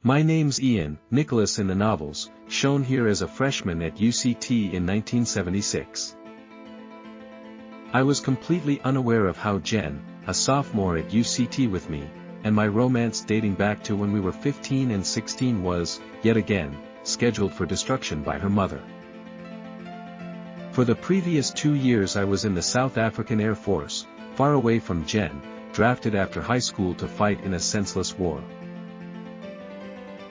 My name's Ian Nicholas in the novels, shown here as a freshman at UCT in 1976. I was completely unaware of how Jen, a sophomore at UCT with me, and my romance dating back to when we were 15 and 16 was, yet again, scheduled for destruction by her mother. For the previous 2 years I was in the South African Air Force, far away from Jen, drafted after high school to fight in a senseless war.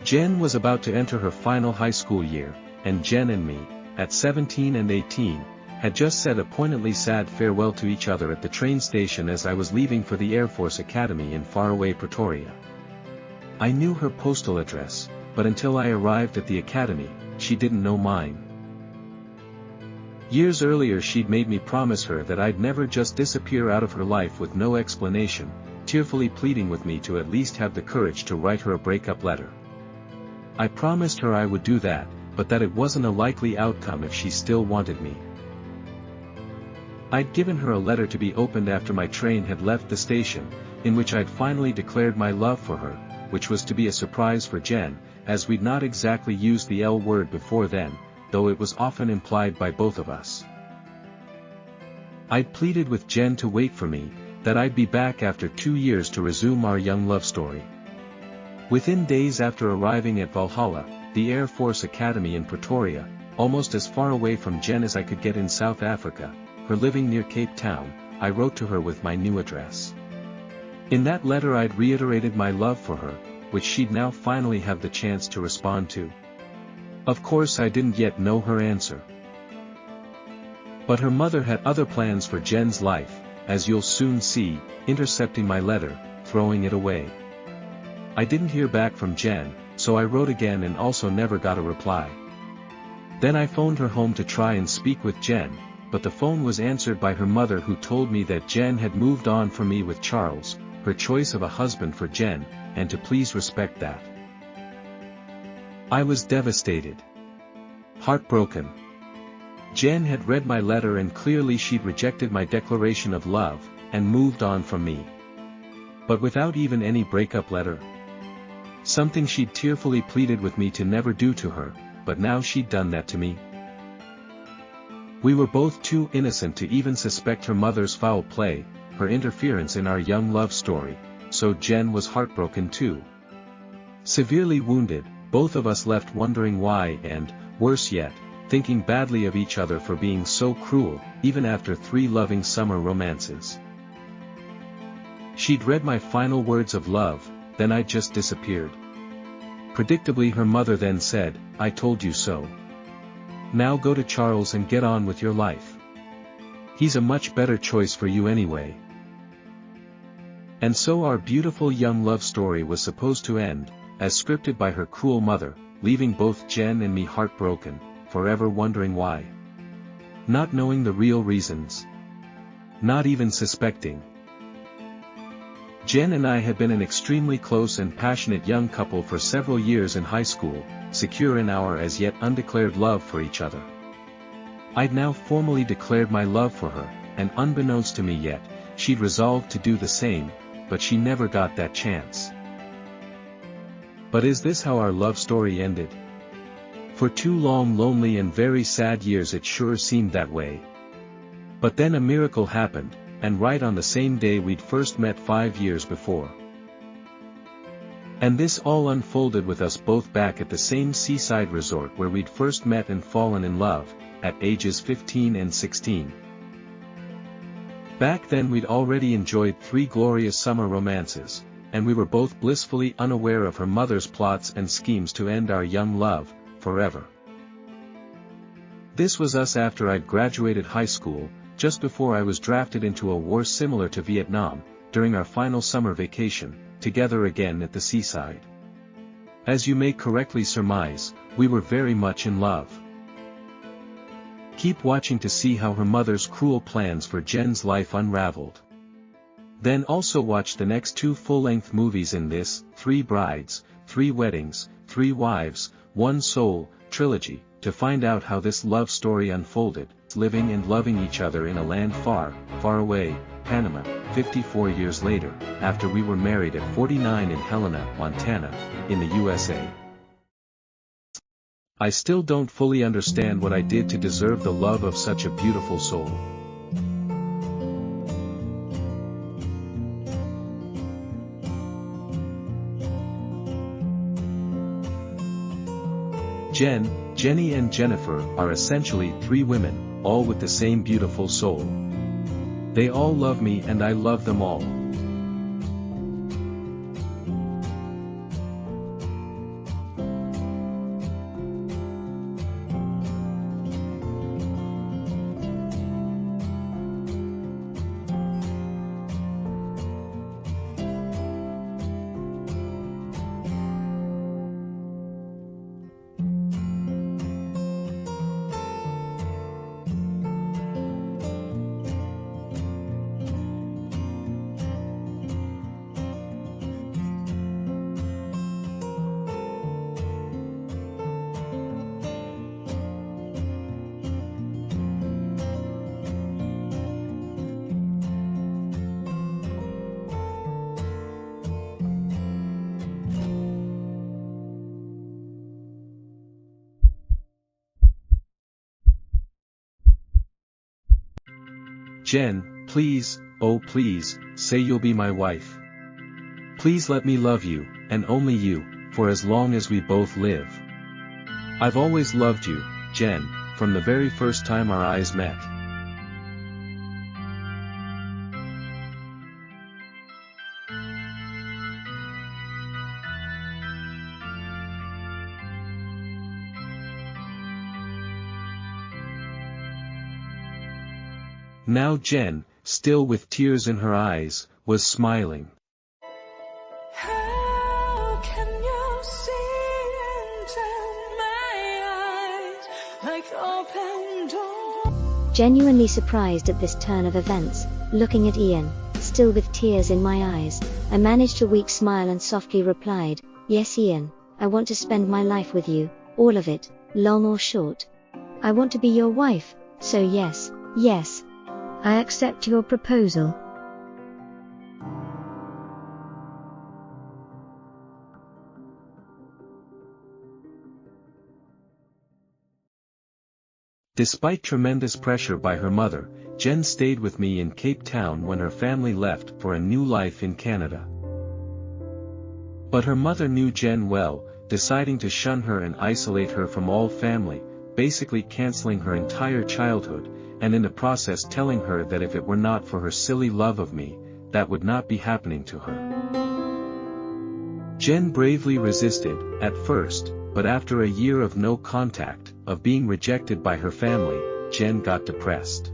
Jen was about to enter her final high school year, and Jen and me, at 17 and 18, had just said a poignantly sad farewell to each other at the train station as I was leaving for the Air Force Academy in faraway Pretoria. I knew her postal address, but until I arrived at the academy, she didn't know mine. Years earlier she'd made me promise her that I'd never just disappear out of her life with no explanation, tearfully pleading with me to at least have the courage to write her a breakup letter. I promised her I would do that, but that it wasn't a likely outcome if she still wanted me. I'd given her a letter to be opened after my train had left the station, in which I'd finally declared my love for her, which was to be a surprise for Jen, as we'd not exactly used the L word before then, though it was often implied by both of us. I'd pleaded with Jen to wait for me, that I'd be back after 2 years to resume our young love story. Within days after arriving at Valhalla, the Air Force Academy in Pretoria, almost as far away from Jen as I could get in South Africa, her living near Cape Town, I wrote to her with my new address. In that letter I'd reiterated my love for her, which she'd now finally have the chance to respond to. Of course I didn't yet know her answer. But her mother had other plans for Jen's life, as you'll soon see, intercepting my letter, throwing it away. I didn't hear back from Jen, so I wrote again and also never got a reply. Then I phoned her home to try and speak with Jen, but the phone was answered by her mother, who told me that Jen had moved on from me with Charles, her choice of a husband for Jen, and to please respect that. I was devastated. Heartbroken. Jen had read my letter and clearly she'd rejected my declaration of love, and moved on from me. But without even any breakup letter. Something she'd tearfully pleaded with me to never do to her, but now she'd done that to me. We were both too innocent to even suspect her mother's foul play, her interference in our young love story, so Jen was heartbroken too. Severely wounded, both of us left wondering why and, worse yet, thinking badly of each other for being so cruel, even after 3 loving summer romances. She'd read my final words of love, then I'd just disappeared. Predictably her mother then said, "I told you so. Now go to Charles and get on with your life. He's a much better choice for you anyway." And so our beautiful young love story was supposed to end, as scripted by her cruel mother, leaving both Jen and me heartbroken, forever wondering why. Not knowing the real reasons. Not even suspecting. Jen and I had been an extremely close and passionate young couple for several years in high school, secure in our as yet undeclared love for each other. I'd now formally declared my love for her, and unbeknownst to me yet, she'd resolved to do the same, but she never got that chance. But is this how our love story ended? For 2 long, lonely and very sad years it sure seemed that way. But then a miracle happened, and right on the same day we'd first met 5 years before. And this all unfolded with us both back at the same seaside resort where we'd first met and fallen in love, at ages 15 and 16. Back then we'd already enjoyed 3 glorious summer romances, and we were both blissfully unaware of her mother's plots and schemes to end our young love, forever. This was us after I'd graduated high school, just before I was drafted into a war similar to Vietnam, during our final summer vacation, together again at the seaside. As you may correctly surmise, we were very much in love. Keep watching to see how her mother's cruel plans for Jen's life unraveled. Then also watch the next 2 full-length movies in this 3 Brides, 3 Weddings, 3 Wives, 1 Soul trilogy, to find out how this love story unfolded, living and loving each other in a land far, far away, Panama, 54 years later, after we were married at 49 in Helena, Montana, in the USA. I still don't fully understand what I did to deserve the love of such a beautiful soul. Jen, Jenny and Jennifer are essentially three women, all with the same beautiful soul. They all love me and I love them all. Jen, please, oh please, say you'll be my wife. Please let me love you, and only you, for as long as we both live. I've always loved you, Jen, from the very first time our eyes met. Now Jen, still with tears in her eyes, was smiling. How can you see into my eyes like open doors? Genuinely surprised at this turn of events, looking at Ian, still with tears in my eyes, I managed a weak smile and softly replied, "Yes Ian, I want to spend my life with you, all of it, long or short. I want to be your wife, so yes, yes. I accept your proposal." Despite tremendous pressure by her mother, Jen stayed with me in Cape Town when her family left for a new life in Canada. But her mother knew Jen well, deciding to shun her and isolate her from all family, basically canceling her entire childhood, and in the process telling her that if it were not for her silly love of me, that would not be happening to her. Jen bravely resisted, at first, but after a year of no contact, of being rejected by her family, Jen got depressed.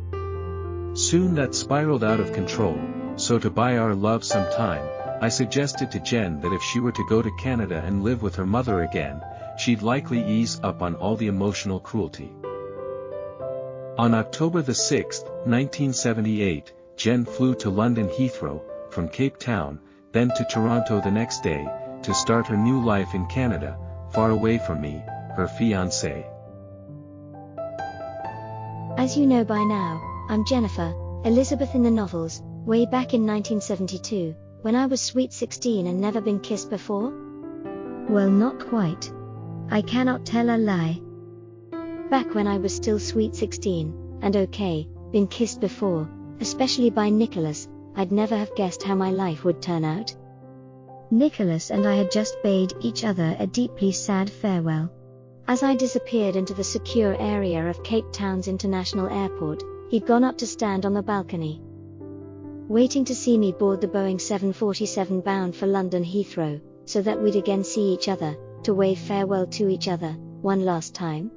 Soon that spiraled out of control, so to buy our love some time, I suggested to Jen that if she were to go to Canada and live with her mother again, she'd likely ease up on all the emotional cruelty. On October 6, 1978, Jen flew to London Heathrow, from Cape Town, then to Toronto the next day, to start her new life in Canada, far away from me, her fiancé. As you know by now, I'm Jennifer, Elizabeth in the novels, way back in 1972, when I was sweet 16 and never been kissed before? Well, not quite. I cannot tell a lie. Back when I was still sweet 16, and okay, been kissed before, especially by Nicholas, I'd never have guessed how my life would turn out. Nicholas and I had just bade each other a deeply sad farewell. As I disappeared into the secure area of Cape Town's International Airport, he'd gone up to stand on the balcony, waiting to see me board the Boeing 747 bound for London Heathrow, so that we'd again see each other, to wave farewell to each other, one last time.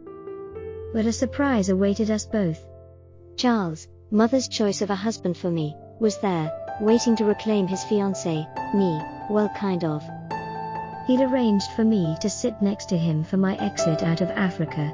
But a surprise awaited us both. Charles, mother's choice of a husband for me, was there, waiting to reclaim his fiancée, me, well kind of. He'd arranged for me to sit next to him for my exit out of Africa.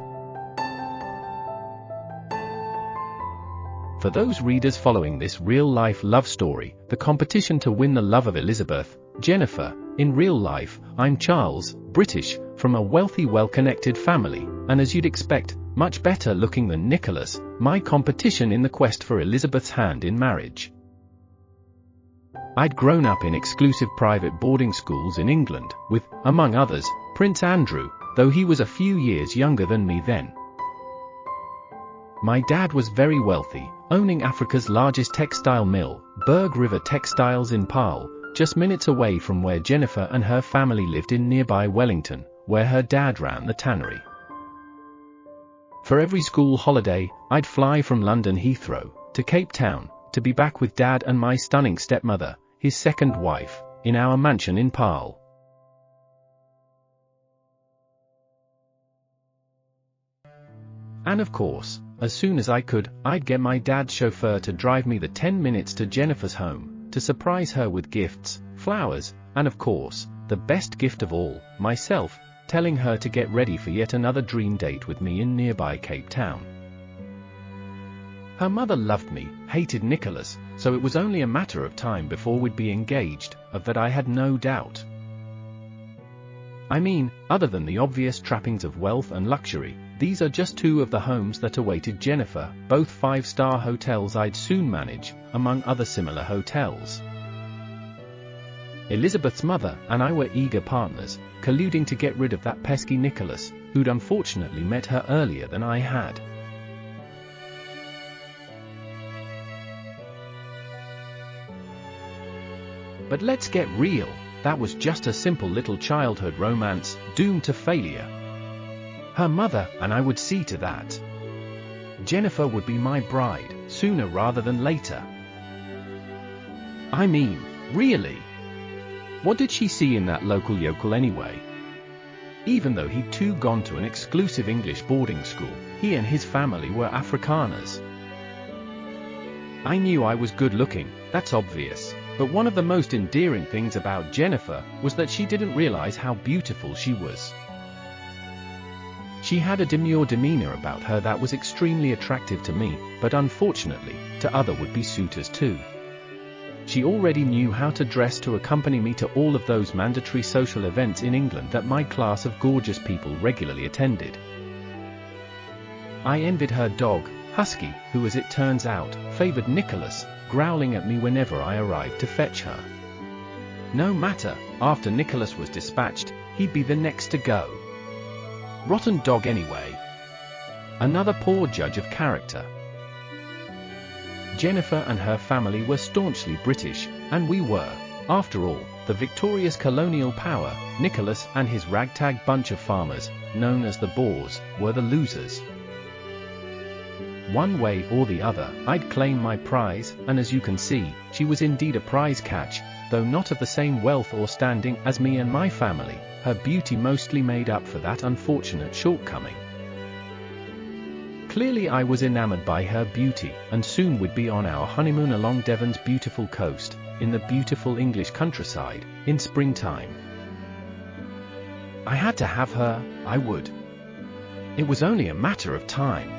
For those readers following this real-life love story, the competition to win the love of Elizabeth, Jennifer, in real life, I'm Charles, British, from a wealthy well-connected family, and as you'd expect, much better looking than Nicholas, my competition in the quest for Elizabeth's hand in marriage. I'd grown up in exclusive private boarding schools in England, with, among others, Prince Andrew, though he was a few years younger than me then. My dad was very wealthy, owning Africa's largest textile mill, Berg River Textiles in Paarl, just minutes away from where Jennifer and her family lived in nearby Wellington, where her dad ran the tannery. For every school holiday, I'd fly from London Heathrow to Cape Town to be back with Dad and my stunning stepmother, his second wife, in our mansion in Paarl. And of course, as soon as I could, I'd get my dad's chauffeur to drive me the 10 minutes to Jennifer's home, to surprise her with gifts, flowers, and of course, the best gift of all, myself, telling her to get ready for yet another dream date with me in nearby Cape Town. Her mother loved me, hated Nicholas, so it was only a matter of time before we'd be engaged, of that I had no doubt. I mean, other than the obvious trappings of wealth and luxury, these are just two of the homes that awaited Jennifer, both five-star hotels I'd soon manage, among other similar hotels. Elizabeth's mother and I were eager partners, colluding to get rid of that pesky Nicholas, who'd unfortunately met her earlier than I had. But let's get real, that was just a simple little childhood romance, doomed to failure. Her mother and I would see to that. Jennifer would be my bride, sooner rather than later. I mean, really? What did she see in that local yokel anyway? Even though he'd too gone to an exclusive English boarding school, he and his family were Afrikaners. I knew I was good looking, that's obvious, but one of the most endearing things about Jennifer was that she didn't realize how beautiful she was. She had a demure demeanor about her that was extremely attractive to me, but unfortunately, to other would-be suitors too. She already knew how to dress to accompany me to all of those mandatory social events in England that my class of gorgeous people regularly attended. I envied her dog, Husky, who as it turns out, favored Nicholas, growling at me whenever I arrived to fetch her. No matter, after Nicholas was dispatched, he'd be the next to go. Rotten dog anyway. Another poor judge of character. Jennifer and her family were staunchly British, and we were, after all, the victorious colonial power. Nicholas and his ragtag bunch of farmers, known as the Boers, were the losers. One way or the other, I'd claim my prize, and as you can see, she was indeed a prize catch, though not of the same wealth or standing as me and my family. Her beauty mostly made up for that unfortunate shortcoming. Clearly I was enamored by her beauty, and soon would be on our honeymoon along Devon's beautiful coast, in the beautiful English countryside, in springtime. I had to have her, I would. It was only a matter of time.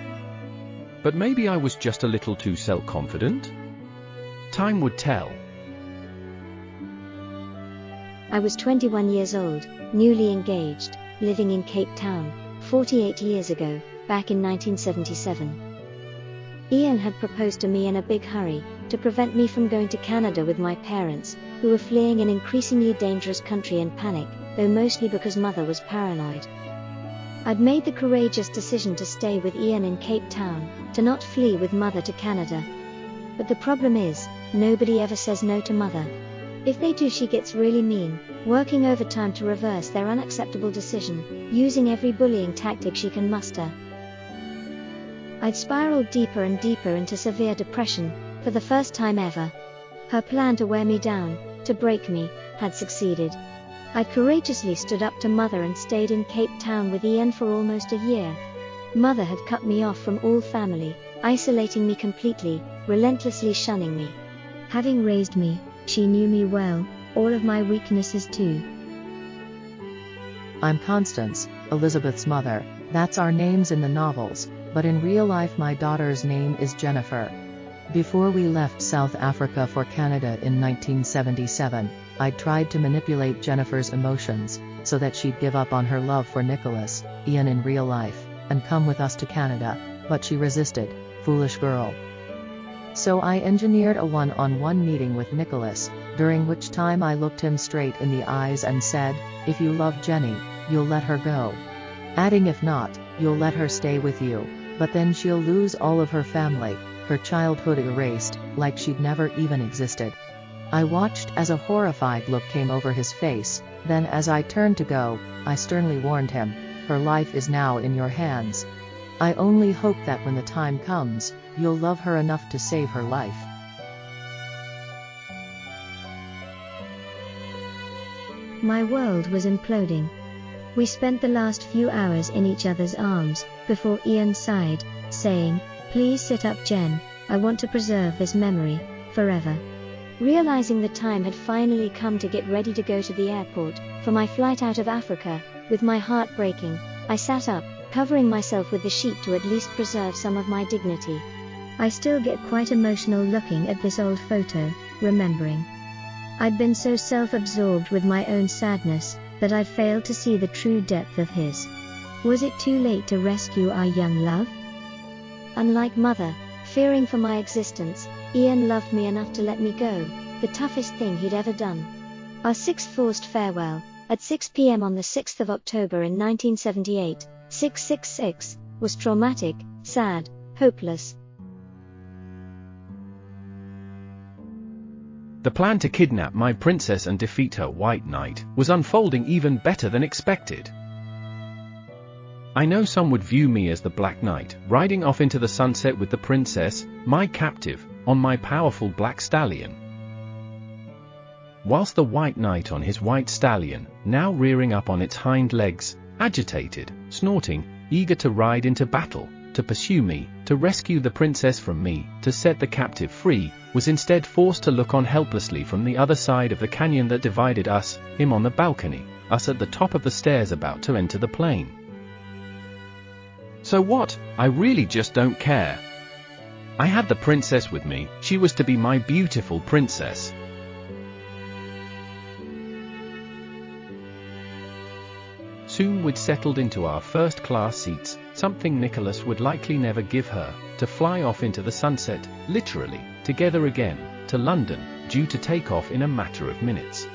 But maybe I was just a little too self-confident? Time would tell. I was 21 years old, newly engaged, living in Cape Town, 48 years ago, back in 1977. Ian had proposed to me in a big hurry, to prevent me from going to Canada with my parents, who were fleeing an increasingly dangerous country in panic, though mostly because mother was paranoid. I'd made the courageous decision to stay with Ian in Cape Town, to not flee with mother to Canada. But the problem is, nobody ever says no to mother. If they do, she gets really mean, working overtime to reverse their unacceptable decision, using every bullying tactic she can muster. I'd spiraled deeper and deeper into severe depression, for the first time ever. Her plan to wear me down, to break me, had succeeded. I'd courageously stood up to mother and stayed in Cape Town with Ian for almost a year. Mother had cut me off from all family, isolating me completely, relentlessly shunning me. Having raised me, she knew me well, all of my weaknesses too. I'm Constance, Elizabeth's mother. That's our names in the novels, but in real life my daughter's name is Jennifer. Before we left South Africa for Canada in 1977, I tried to manipulate Jennifer's emotions, so that she'd give up on her love for Nicholas, Ian in real life, and come with us to Canada, but she resisted, foolish girl. So I engineered a one-on-one meeting with Nicholas, during which time I looked him straight in the eyes and said, "If you love Jenny, you'll let her go." Adding, "If not, you'll let her stay with you, but then she'll lose all of her family, her childhood erased, like she'd never even existed." I watched as a horrified look came over his face, then as I turned to go, I sternly warned him, "Her life is now in your hands. I only hope that when the time comes, you'll love her enough to save her life." My world was imploding. We spent the last few hours in each other's arms, before Ian sighed, saying, "Please sit up, Jen, I want to preserve this memory, forever." Realizing the time had finally come to get ready to go to the airport, for my flight out of Africa, with my heart breaking, I sat up, covering myself with the sheet to at least preserve some of my dignity. I still get quite emotional looking at this old photo, remembering. I'd been so self-absorbed with my own sadness, that I'd failed to see the true depth of his. Was it too late to rescue our young love? Unlike Mother, fearing for my existence, Ian loved me enough to let me go, the toughest thing he'd ever done. Our sixth forced farewell, at 6 p.m. on the 6th of October in 1978, 666, was traumatic, sad, hopeless. The plan to kidnap my princess and defeat her White Knight was unfolding even better than expected. I know some would view me as the Black Knight, riding off into the sunset with the princess, my captive, on my powerful black stallion. Whilst the White Knight on his white stallion, now rearing up on its hind legs, agitated, snorting, eager to ride into battle, to pursue me, to rescue the princess from me, to set the captive free, was instead forced to look on helplessly from the other side of the canyon that divided us, him on the balcony, us at the top of the stairs about to enter the plane. So what? I really just don't care. I had the princess with me, she was to be my beautiful princess. Soon we'd settled into our first-class seats, something Nicholas would likely never give her, to fly off into the sunset, literally, together again, to London, due to take off in a matter of minutes.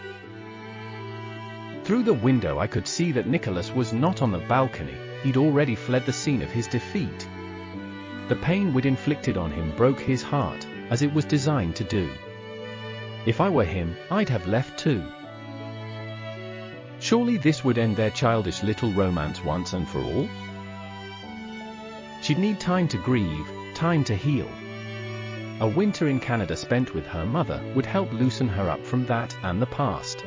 Through the window I could see that Nicholas was not on the balcony, he'd already fled the scene of his defeat. The pain we'd inflicted on him broke his heart, as it was designed to do. If I were him, I'd have left too. Surely this would end their childish little romance once and for all? She'd need time to grieve, time to heal. A winter in Canada spent with her mother would help loosen her up from that and the past.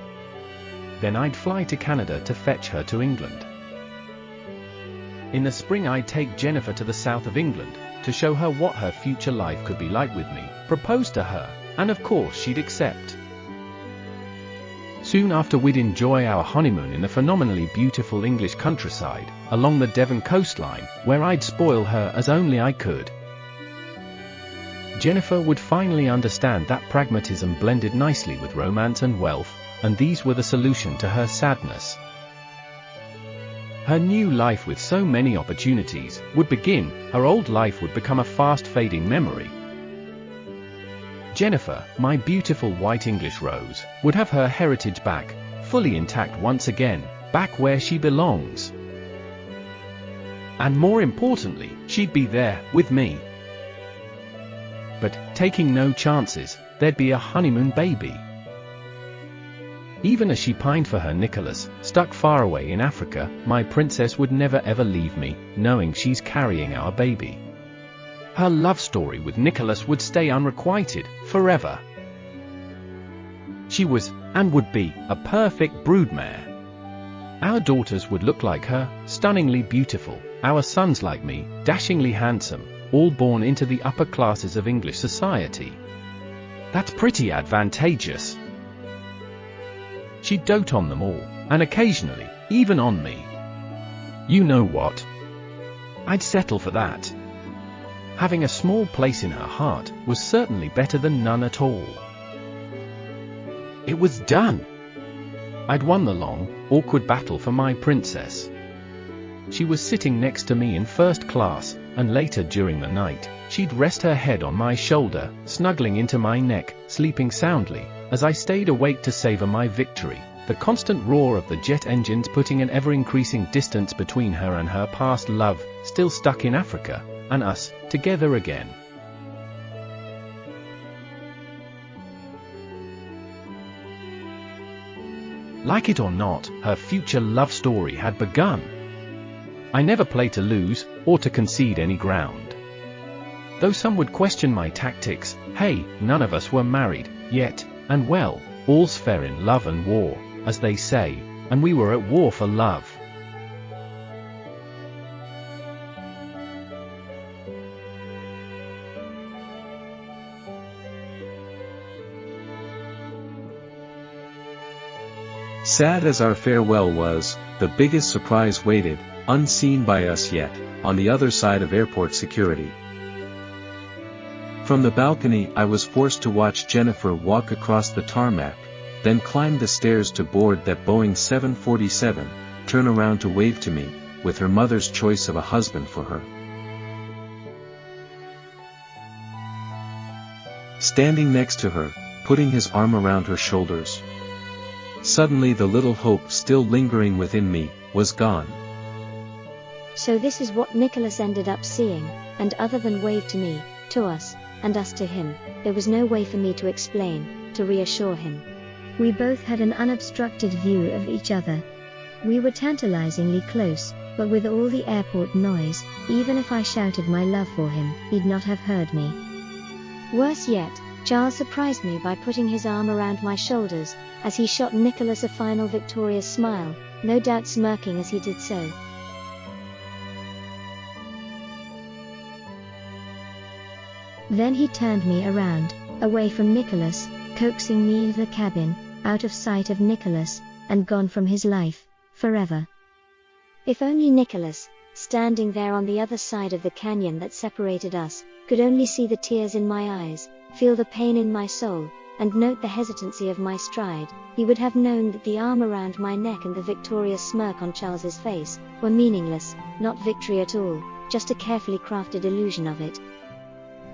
Then I'd fly to Canada to fetch her to England. In the spring I'd take Jennifer to the south of England, to show her what her future life could be like with me, propose to her, and of course she'd accept. Soon after we'd enjoy our honeymoon in the phenomenally beautiful English countryside, along the Devon coastline, where I'd spoil her as only I could. Jennifer would finally understand that pragmatism blended nicely with romance and wealth, and these were the solution to her sadness. Her new life with so many opportunities would begin, her old life would become a fast-fading memory. Jennifer, my beautiful white English rose, would have her heritage back, fully intact once again, back where she belongs. And more importantly, she'd be there, with me. But, taking no chances, there'd be a honeymoon baby. Even as she pined for her Nicholas, stuck far away in Africa, my princess would never ever leave me, knowing she's carrying our baby. Her love story with Nicholas would stay unrequited, forever. She was, and would be, a perfect broodmare. Our daughters would look like her, stunningly beautiful, our sons like me, dashingly handsome, all born into the upper classes of English society. That's pretty advantageous. She'd dote on them all, and occasionally, even on me. You know what? I'd settle for that. Having a small place in her heart was certainly better than none at all. It was done! I'd won the long, awkward battle for my princess. She was sitting next to me in first class, and later during the night, she'd rest her head on my shoulder, snuggling into my neck, sleeping soundly, as I stayed awake to savor my victory, the constant roar of the jet engines putting an ever-increasing distance between her and her past love, still stuck in Africa, and us, together again. Like it or not, her future love story had begun. I never play to lose, or to concede any ground. Though some would question my tactics, hey, none of us were married, yet, and well, all's fair in love and war, as they say, and we were at war for love. Sad as our farewell was, the biggest surprise waited, unseen by us yet, on the other side of airport security. From the balcony I was forced to watch Jennifer walk across the tarmac, then climb the stairs to board that Boeing 747, turn around to wave to me, with her mother's choice of a husband for her. Standing next to her, putting his arm around her shoulders. Suddenly the little hope still lingering within me, was gone. So this is what Nicholas ended up seeing, and other than wave to me, to us, and us to him, there was no way for me to explain, to reassure him. We both had an unobstructed view of each other. We were tantalizingly close, but with all the airport noise, even if I shouted my love for him, he'd not have heard me. Worse yet, Charles surprised me by putting his arm around my shoulders, as he shot Nicholas a final victorious smile, no doubt smirking as he did so. Then he turned me around, away from Nicholas, coaxing me into the cabin, out of sight of Nicholas, and gone from his life, forever. If only Nicholas, standing there on the other side of the canyon that separated us, could only see the tears in my eyes, feel the pain in my soul, and note the hesitancy of my stride, he would have known that the arm around my neck and the victorious smirk on Charles's face were meaningless, not victory at all, just a carefully crafted illusion of it.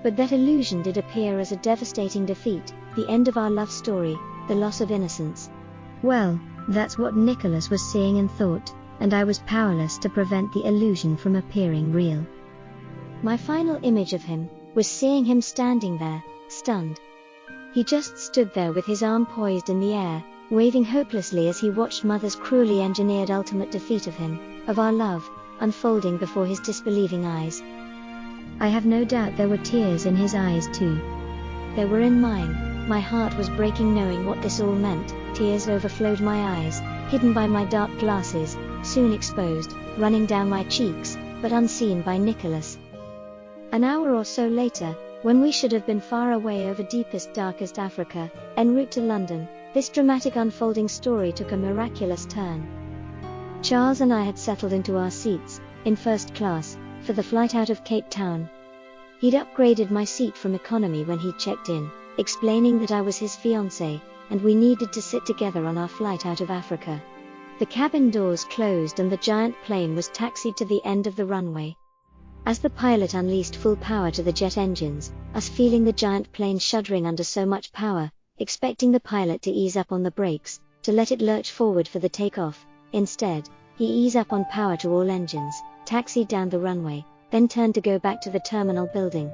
But that illusion did appear as a devastating defeat, the end of our love story, the loss of innocence. Well, that's what Nicholas was seeing and thought, and I was powerless to prevent the illusion from appearing real. My final image of him was seeing him standing there, stunned. He just stood there with his arm poised in the air, waving hopelessly as he watched Mother's cruelly engineered ultimate defeat of him, of our love, unfolding before his disbelieving eyes. I have no doubt there were tears in his eyes too. There were in mine. My heart was breaking knowing what this all meant. Tears overflowed my eyes, hidden by my dark glasses, soon exposed, running down my cheeks, but unseen by Nicholas. An hour or so later, when we should have been far away over deepest darkest Africa, en route to London, this dramatic unfolding story took a miraculous turn. Charles and I had settled into our seats, in first class, for the flight out of Cape Town. He'd upgraded my seat from economy when he checked in, explaining that I was his fiancée, and we needed to sit together on our flight out of Africa. The cabin doors closed and the giant plane was taxied to the end of the runway. As the pilot unleashed full power to the jet engines, us feeling the giant plane shuddering under so much power, expecting the pilot to ease up on the brakes, to let it lurch forward for the takeoff, instead, he eased up on power to all engines, taxied down the runway, then turned to go back to the terminal building.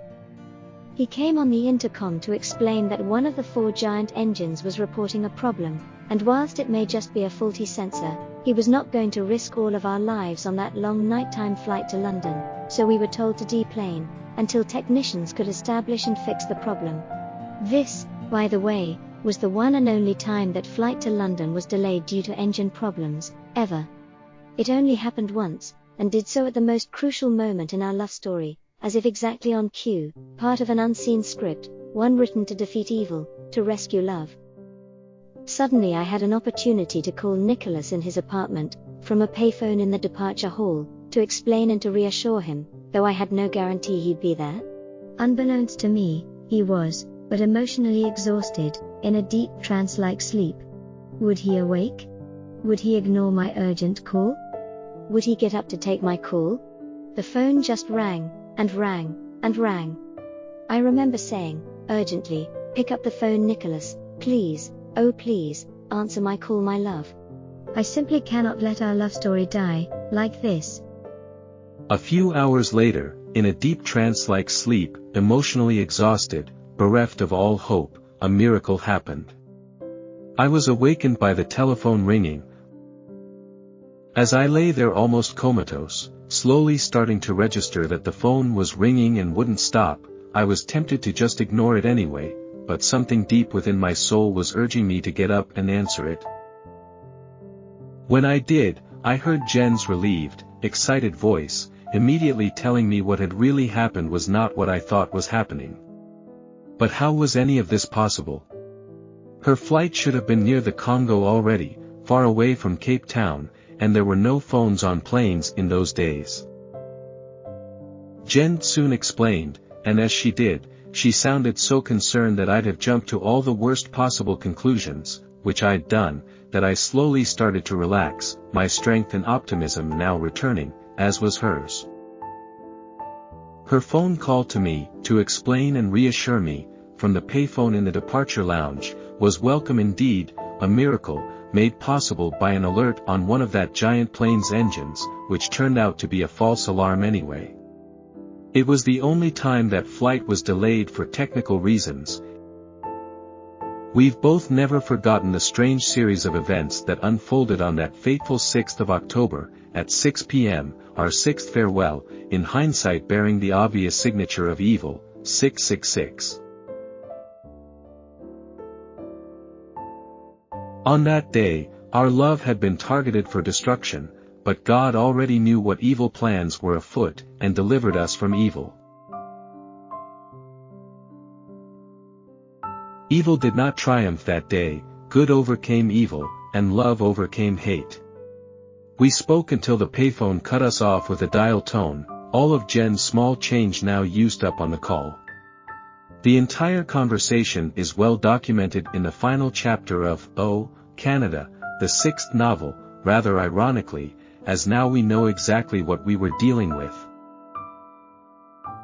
He came on the intercom to explain that one of the 4 giant engines was reporting a problem, and whilst it may just be a faulty sensor, he was not going to risk all of our lives on that long nighttime flight to London, so we were told to deplane, until technicians could establish and fix the problem. This, by the way, was the one and only time that flight to London was delayed due to engine problems, ever. It only happened once, and did so at the most crucial moment in our love story, as if exactly on cue, part of an unseen script, one written to defeat evil, to rescue love. Suddenly I had an opportunity to call Nicholas in his apartment, from a payphone in the departure hall, to explain and to reassure him, though I had no guarantee he'd be there. Unbeknownst to me, he was, but emotionally exhausted, in a deep trance-like sleep. Would he awake? Would he ignore my urgent call? Would he get up to take my call? The phone just rang, and rang, and rang, I remember saying, urgently, "Pick up the phone, Nicholas, please, oh please, answer my call, my love. I simply cannot let our love story die, like this." A few hours later, in a deep trance-like sleep, emotionally exhausted, bereft of all hope, a miracle happened. I was awakened by the telephone ringing. As I lay there almost comatose, slowly starting to register that the phone was ringing and wouldn't stop, I was tempted to just ignore it anyway, but something deep within my soul was urging me to get up and answer it. When I did, I heard Jen's relieved, excited voice, immediately telling me what had really happened was not what I thought was happening. But how was any of this possible? Her flight should have been near the Congo already, far away from Cape Town, and there were no phones on planes in those days. Jen soon explained, and as she did, she sounded so concerned that I'd have jumped to all the worst possible conclusions, which I'd done, that I slowly started to relax, my strength and optimism now returning, as was hers. Her phone call to me, to explain and reassure me, from the payphone in the departure lounge, was welcome indeed, a miracle, made possible by an alert on one of that giant plane's engines, which turned out to be a false alarm anyway. It was the only time that flight was delayed for technical reasons. We've both never forgotten the strange series of events that unfolded on that fateful 6th of October, at 6 p.m., our sixth farewell, in hindsight bearing the obvious signature of evil, 666. On that day, our love had been targeted for destruction, but God already knew what evil plans were afoot, and delivered us from evil. Evil did not triumph that day, good overcame evil, and love overcame hate. We spoke until the payphone cut us off with a dial tone, all of Jen's small change now used up on the call. The entire conversation is well documented in the final chapter of Oh, Canada, the sixth novel, rather ironically, as now we know exactly what we were dealing with.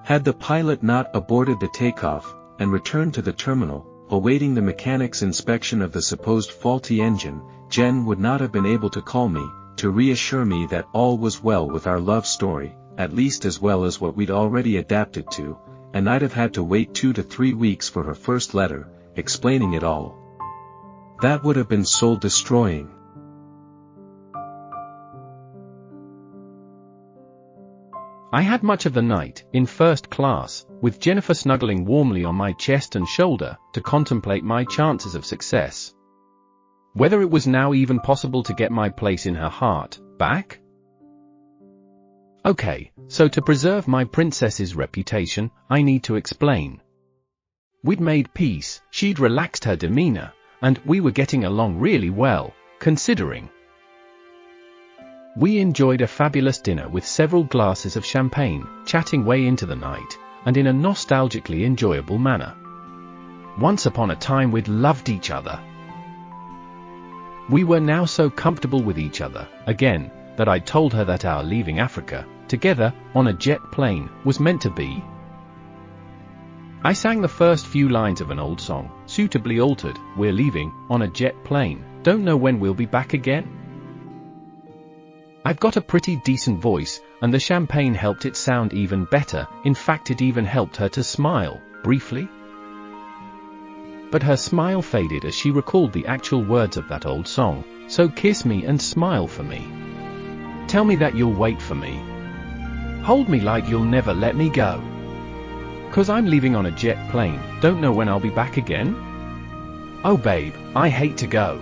Had the pilot not aborted the takeoff, and returned to the terminal, awaiting the mechanic's inspection of the supposed faulty engine, Jen would not have been able to call me, to reassure me that all was well with our love story, at least as well as what we'd already adapted to, and I'd have had to wait 2 to 3 weeks for her first letter, explaining it all. That would have been soul-destroying. I had much of the night, in first class, with Jennifer snuggling warmly on my chest and shoulder, to contemplate my chances of success. Whether it was now even possible to get my place in her heart back? Okay, so to preserve my princess's reputation, I need to explain. We'd made peace, she'd relaxed her demeanor, and we were getting along really well, considering. We enjoyed a fabulous dinner with several glasses of champagne, chatting way into the night, and in a nostalgically enjoyable manner. Once upon a time we'd loved each other. We were now so comfortable with each other, again, that I told her that our leaving Africa, together, on a jet plane, was meant to be. I sang the first few lines of an old song, suitably altered, "We're leaving, on a jet plane, don't know when we'll be back again." I've got a pretty decent voice, and the champagne helped it sound even better, in fact it even helped her to smile, briefly. But her smile faded as she recalled the actual words of that old song, "So kiss me and smile for me. Tell me that you'll wait for me. Hold me like you'll never let me go. 'Cause I'm leaving on a jet plane, don't know when I'll be back again. Oh babe, I hate to go."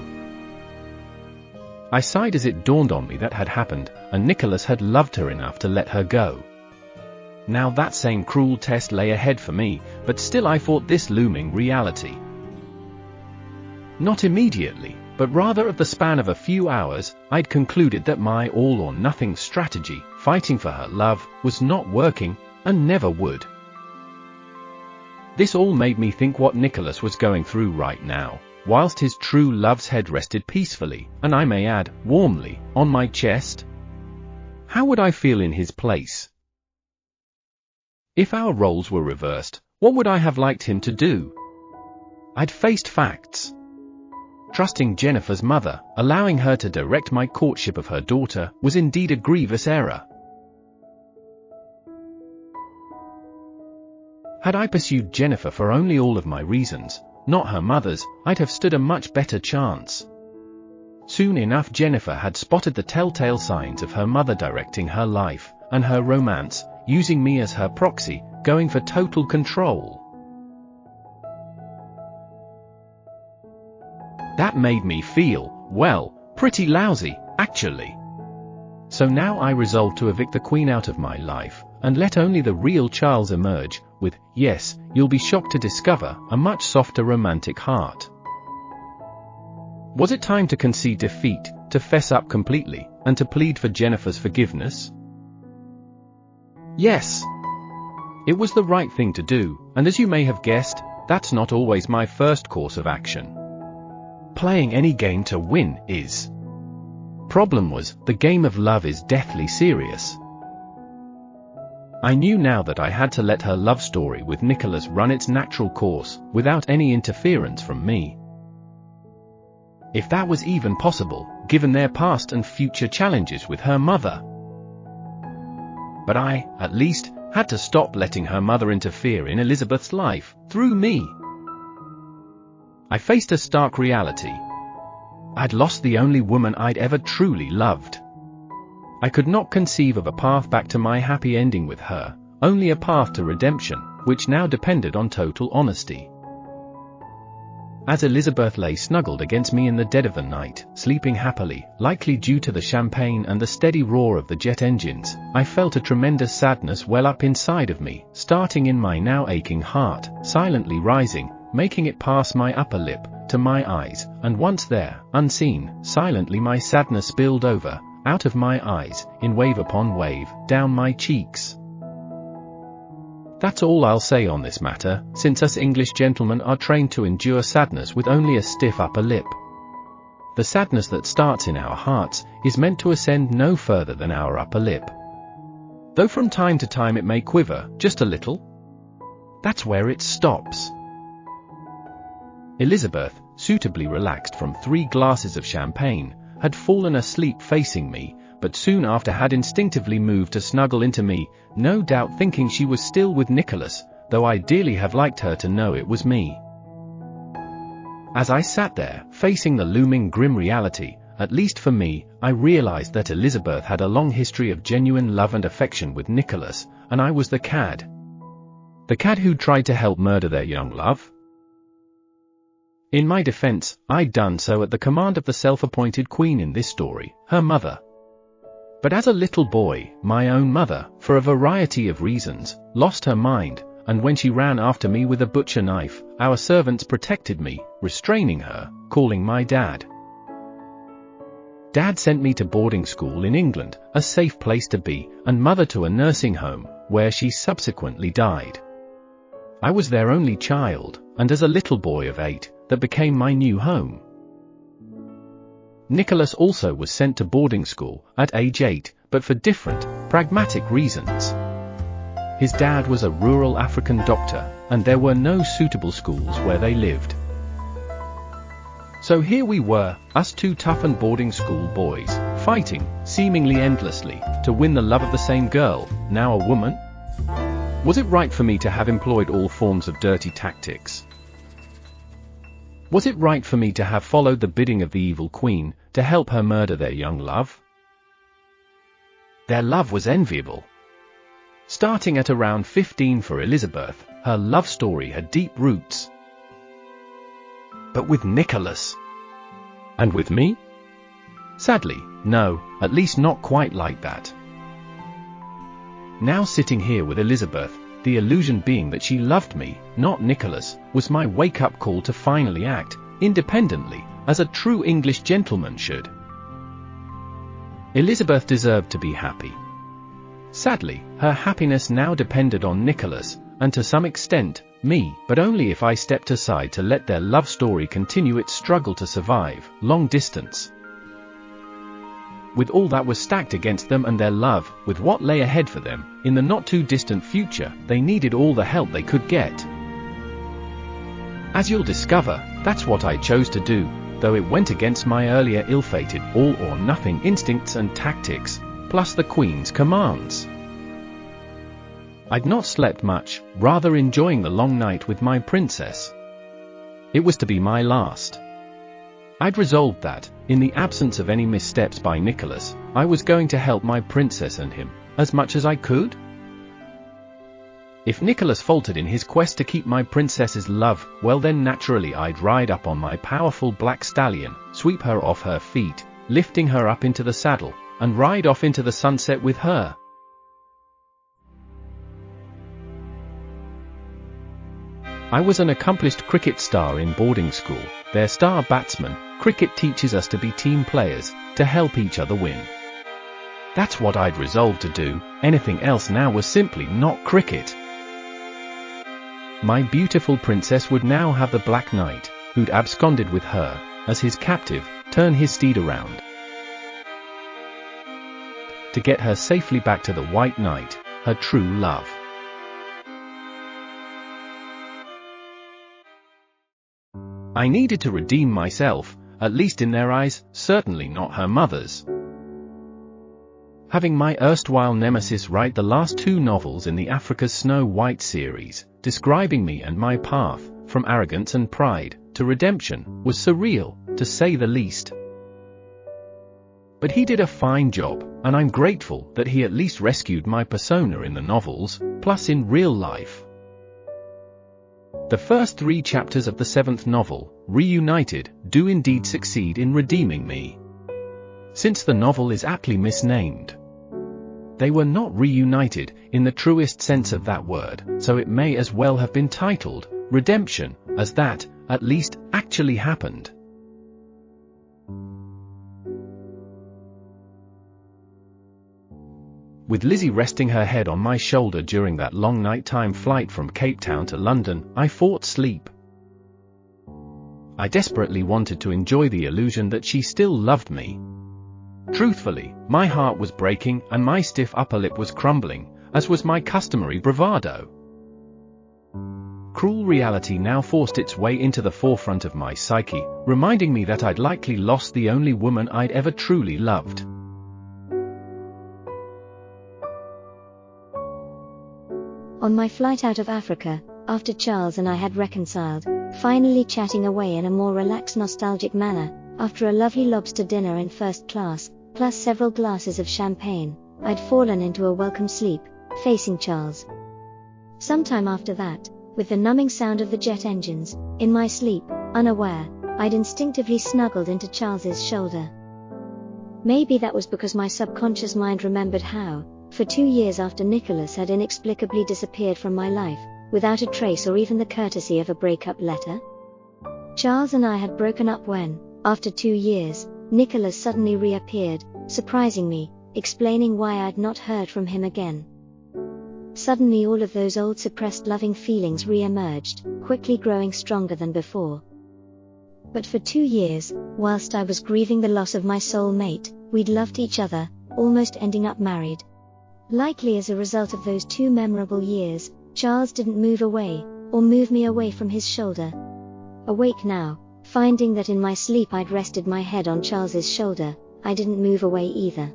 I sighed as it dawned on me that had happened, and Nicholas had loved her enough to let her go. Now that same cruel test lay ahead for me, but still I fought this looming reality. Not immediately, but rather at the span of a few hours, I'd concluded that my all-or-nothing strategy, fighting for her love, was not working, and never would. This all made me think what Nicholas was going through right now, whilst his true love's head rested peacefully, and I may add, warmly, on my chest. How would I feel in his place? If our roles were reversed, What would I have liked him to do? I'd faced facts. Trusting Jennifer's mother, allowing her to direct my courtship of her daughter, was indeed a grievous error. Had I pursued Jennifer for only all of my reasons, not her mother's, I'd have stood a much better chance. Soon enough Jennifer had spotted the telltale signs of her mother directing her life, and her romance, using me as her proxy, going for total control. That made me feel, well, pretty lousy, actually. So now I resolved to evict the Queen out of my life, and let only the real Charles emerge, with, yes, you'll be shocked to discover, a much softer romantic heart. Was it time to concede defeat, to fess up completely, and to plead for Jennifer's forgiveness? Yes. It was the right thing to do, and as you may have guessed, that's not always my first course of action. Playing any game to win is. Problem was, the game of love is deathly serious. I knew now that I had to let her love story with Nicholas run its natural course, without any interference from me. If that was even possible, given their past and future challenges with her mother. But I, at least, had to stop letting her mother interfere in Elizabeth's life, through me. I faced a stark reality. I'd lost the only woman I'd ever truly loved. I could not conceive of a path back to my happy ending with her, only a path to redemption, which now depended on total honesty. As Elizabeth lay snuggled against me in the dead of the night, sleeping happily, likely due to the champagne and the steady roar of the jet engines, I felt a tremendous sadness well up inside of me, starting in my now aching heart, silently rising, making it pass my upper lip, to my eyes, and once there, unseen, silently my sadness spilled over, out of my eyes, in wave upon wave, down my cheeks. That's all I'll say on this matter, since us English gentlemen are trained to endure sadness with only a stiff upper lip. The sadness that starts in our hearts is meant to ascend no further than our upper lip. Though from time to time it may quiver, just a little. That's where it stops. Elizabeth, suitably relaxed from 3 glasses of champagne, had fallen asleep facing me, but soon after had instinctively moved to snuggle into me, no doubt thinking she was still with Nicholas, though I'd dearly have liked her to know it was me. As I sat there, facing the looming grim reality, at least for me, I realized that Elizabeth had a long history of genuine love and affection with Nicholas, and I was the cad. The cad who'd tried to help murder their young love. In my defense, I'd done so at the command of the self-appointed queen in this story, her mother. But as a little boy, my own mother, for a variety of reasons, lost her mind, and when she ran after me with a butcher knife, our servants protected me, restraining her, calling my dad. Dad sent me to boarding school in England, a safe place to be, and mother to a nursing home, where she subsequently died. I was their only child, and as a little boy of 8, that became my new home. Nicholas also was sent to boarding school at age 8, but for different, pragmatic reasons. His dad was a rural African doctor, and there were no suitable schools where they lived. So here we were, us 2 toughened boarding school boys, fighting, seemingly endlessly, to win the love of the same girl, now a woman? Was it right for me to have employed all forms of dirty tactics? Was it right for me to have followed the bidding of the evil queen, to help her murder their young love? Their love was enviable. Starting at around 15 for Elizabeth, her love story had deep roots. But with Nicholas? And with me? Sadly, no, at least not quite like that. Now sitting here with Elizabeth, the illusion being that she loved me, not Nicholas, was my wake-up call to finally act, independently, as a true English gentleman should. Elizabeth deserved to be happy. Sadly, her happiness now depended on Nicholas, and to some extent, me, but only if I stepped aside to let their love story continue its struggle to survive, long distance. With all that was stacked against them and their love, with what lay ahead for them, in the not-too-distant future, they needed all the help they could get. As you'll discover, that's what I chose to do, though it went against my earlier ill-fated all-or-nothing instincts and tactics, plus the Queen's commands. I'd not slept much, rather enjoying the long night with my princess. It was to be my last. I'd resolved that, in the absence of any missteps by Nicholas, I was going to help my princess and him, as much as I could. If Nicholas faltered in his quest to keep my princess's love, well then naturally I'd ride up on my powerful black stallion, sweep her off her feet, lifting her up into the saddle, and ride off into the sunset with her. I was an accomplished cricket star in boarding school, their star batsman. Cricket teaches us to be team players, to help each other win. That's what I'd resolved to do, anything else now was simply not cricket. My beautiful princess would now have the Black Knight, who'd absconded with her, as his captive, turn his steed around to get her safely back to the White Knight, her true love. I needed to redeem myself, at least in their eyes, certainly not her mother's. Having my erstwhile nemesis write the last 2 novels in the Africa's Snow White series, describing me and my path, from arrogance and pride, to redemption, was surreal, to say the least. But he did a fine job, and I'm grateful that he at least rescued my persona in the novels, plus in real life. The first 3 chapters of the 7th novel, Reunited, do indeed succeed in redeeming me. Since the novel is aptly misnamed. They were not reunited, in the truest sense of that word, so it may as well have been titled, Redemption, as that, at least, actually happened. With Lizzie resting her head on my shoulder during that long nighttime flight from Cape Town to London, I fought sleep. I desperately wanted to enjoy the illusion that she still loved me. Truthfully, my heart was breaking and my stiff upper lip was crumbling, as was my customary bravado. Cruel reality now forced its way into the forefront of my psyche, reminding me that I'd likely lost the only woman I'd ever truly loved. On my flight out of Africa, after Charles and I had reconciled, finally chatting away in a more relaxed nostalgic manner, after a lovely lobster dinner in first class, plus several glasses of champagne, I'd fallen into a welcome sleep, facing Charles. Sometime after that, with the numbing sound of the jet engines, in my sleep, unaware, I'd instinctively snuggled into Charles's shoulder. Maybe that was because my subconscious mind remembered how, for 2 years after Nicholas had inexplicably disappeared from my life, without a trace or even the courtesy of a breakup letter. Charles and I had broken up when, after 2 years, Nicholas suddenly reappeared, surprising me, explaining why I'd not heard from him again. Suddenly all of those old suppressed loving feelings re-emerged, quickly growing stronger than before. But for 2 years, whilst I was grieving the loss of my soul mate, we'd loved each other, almost ending up married. Likely as a result of those 2 memorable years, Charles didn't move away, or move me away from his shoulder. Awake now, finding that in my sleep I'd rested my head on Charles's shoulder, I didn't move away either.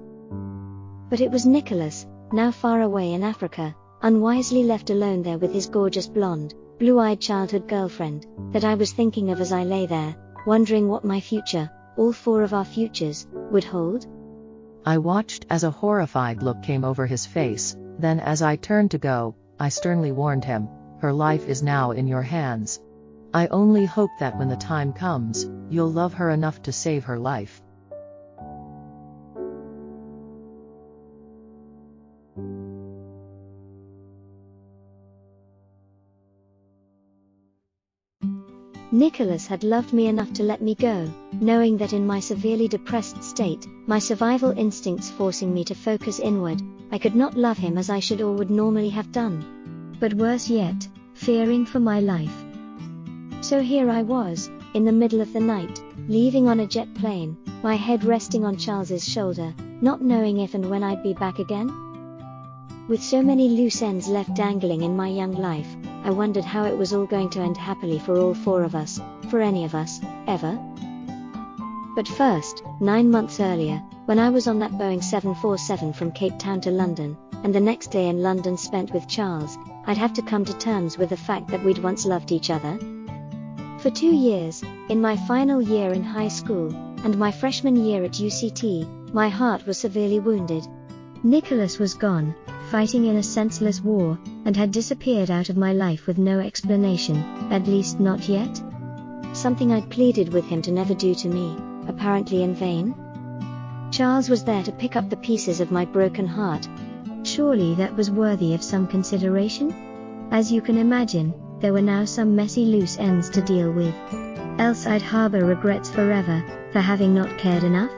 But it was Nicholas, now far away in Africa, unwisely left alone there with his gorgeous blonde, blue-eyed childhood girlfriend, that I was thinking of as I lay there, wondering what my future, all 4 of our futures, would hold. I watched as a horrified look came over his face, then as I turned to go, I sternly warned him, her life is now in your hands. I only hope that when the time comes, you'll love her enough to save her life. Nicholas had loved me enough to let me go, knowing that in my severely depressed state, my survival instincts forcing me to focus inward, I could not love him as I should or would normally have done. But worse yet, fearing for my life. So here I was, in the middle of the night, leaving on a jet plane, my head resting on Charles's shoulder, not knowing if and when I'd be back again. With so many loose ends left dangling in my young life, I wondered how it was all going to end happily for all four of us, for any of us, ever. But first, 9 months earlier, when I was on that Boeing 747 from Cape Town to London, and the next day in London spent with Charles, I'd have to come to terms with the fact that we'd once loved each other. For 2 years, in my final year in high school, and my freshman year at UCT, my heart was severely wounded. Nicholas was gone, fighting in a senseless war, and had disappeared out of my life with no explanation, at least not yet. Something I'd pleaded with him to never do to me, apparently in vain. Charles was there to pick up the pieces of my broken heart. Surely that was worthy of some consideration? As you can imagine, there were now some messy loose ends to deal with. Else I'd harbor regrets forever, for having not cared enough.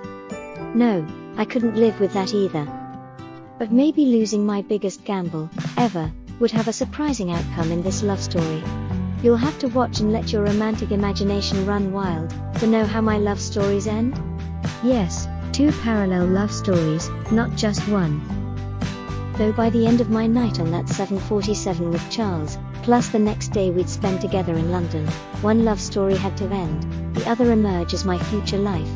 No, I couldn't live with that either. But maybe losing my biggest gamble, ever, would have a surprising outcome in this love story. You'll have to watch and let your romantic imagination run wild, to know how my love stories end. Yes, 2 parallel love stories, not just one. Though by the end of my night on that 747 with Charles, plus the next day we'd spend together in London, one love story had to end, the other emerge as my future life.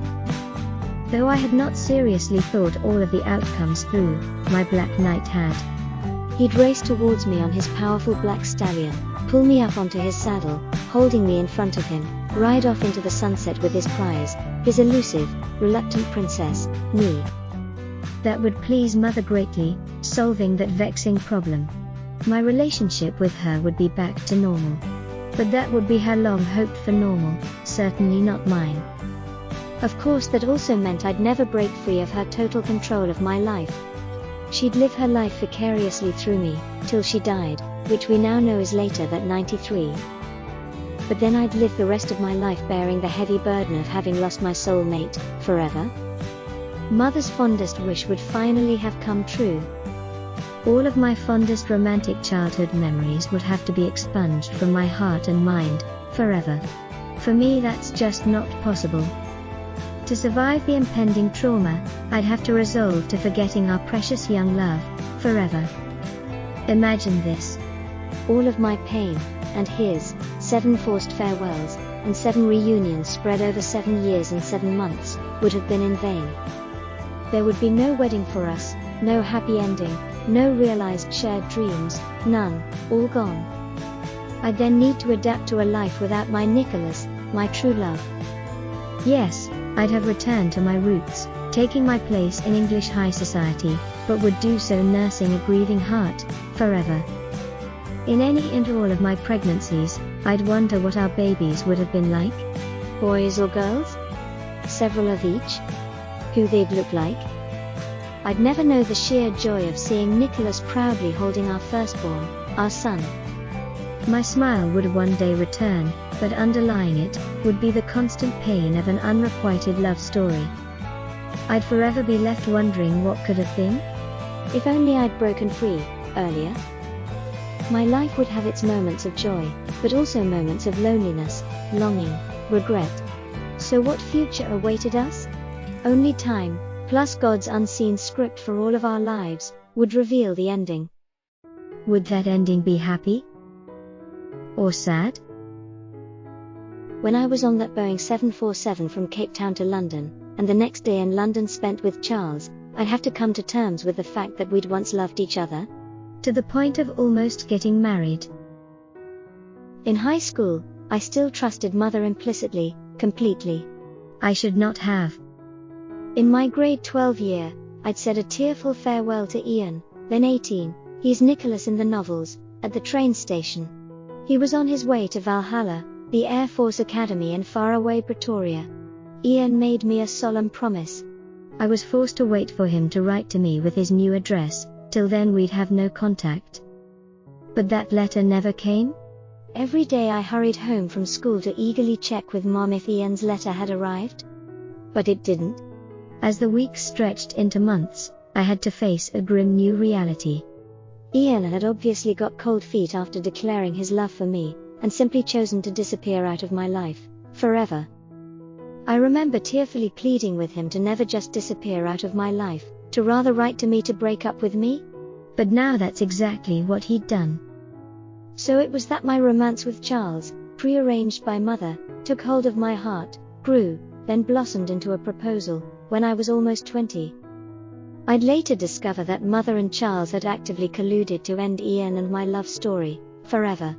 Though I had not seriously thought all of the outcomes through, my black knight had. He'd race towards me on his powerful black stallion, pull me up onto his saddle, holding me in front of him, ride off into the sunset with his prize, his elusive, reluctant princess, me. That would please Mother greatly, solving that vexing problem. My relationship with her would be back to normal. But that would be her long hoped for normal, certainly not mine. Of course that also meant I'd never break free of her total control of my life. She'd live her life vicariously through me, till she died, which we now know is later that 93. But then I'd live the rest of my life bearing the heavy burden of having lost my soulmate, forever. Mother's fondest wish would finally have come true. All of my fondest romantic childhood memories would have to be expunged from my heart and mind, forever. For me that's just not possible. To survive the impending trauma, I'd have to resolve to forgetting our precious young love, forever. Imagine this. All of my pain, and his, 7 forced farewells, and 7 reunions spread over 7 years and 7 months, would have been in vain. There would be no wedding for us, no happy ending, no realized shared dreams, none, all gone. I'd then need to adapt to a life without my Nicholas, my true love. Yes, I'd have returned to my roots, taking my place in English high society, but would do so nursing a grieving heart, forever. In any and all of my pregnancies, I'd wonder what our babies would have been like. Boys or girls? Several of each? Who they'd look like? I'd never know the sheer joy of seeing Nicholas proudly holding our firstborn, our son. My smile would one day return, but underlying it, would be the constant pain of an unrequited love story. I'd forever be left wondering what could have been. If only I'd broken free, earlier. My life would have its moments of joy, but also moments of loneliness, longing, regret. So what future awaited us? Only time, plus God's unseen script for all of our lives, would reveal the ending. Would that ending be happy? Or sad? When I was on that Boeing 747 from Cape Town to London, and the next day in London spent with Charles, I'd have to come to terms with the fact that we'd once loved each other, to the point of almost getting married. In high school, I still trusted Mother implicitly, completely. I should not have. In my grade 12 year, I'd said a tearful farewell to Ian, then 18, he's Nicholas in the novels, at the train station. He was on his way to Valhalla, the Air Force Academy in faraway Pretoria. Ian made me a solemn promise. I was forced to wait for him to write to me with his new address, till then we'd have no contact. But that letter never came. Every day I hurried home from school to eagerly check with Mom if Ian's letter had arrived. But it didn't. As the weeks stretched into months, I had to face a grim new reality. Ian had obviously got cold feet after declaring his love for me, and simply chosen to disappear out of my life, forever. I remember tearfully pleading with him to never just disappear out of my life, to rather write to me to break up with me. But now that's exactly what he'd done. So it was that my romance with Charles, prearranged by mother, took hold of my heart, grew, then blossomed into a proposal, when I was almost 20. I'd later discover that mother and Charles had actively colluded to end Ian and my love story, forever.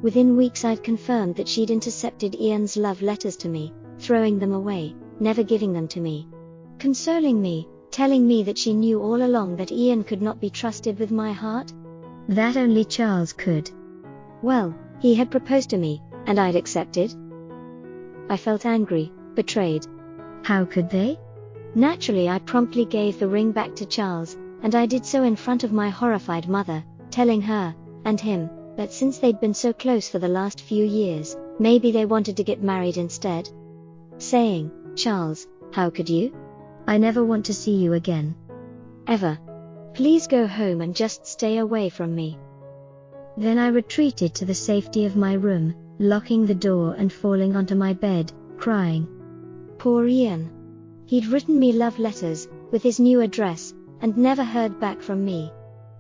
Within weeks I'd confirmed that she'd intercepted Ian's love letters to me, throwing them away, never giving them to me. Consoling me, telling me that she knew all along that Ian could not be trusted with my heart. That only Charles could. Well, he had proposed to me, and I'd accepted. I felt angry, betrayed. How could they? Naturally I promptly gave the ring back to Charles, and I did so in front of my horrified mother, telling her, and him, that since they'd been so close for the last few years, maybe they wanted to get married instead. Saying, "Charles, how could you? I never want to see you again. Ever. Please go home and just stay away from me." Then I retreated to the safety of my room, locking the door and falling onto my bed, crying. Poor Ian. He'd written me love letters, with his new address, and never heard back from me.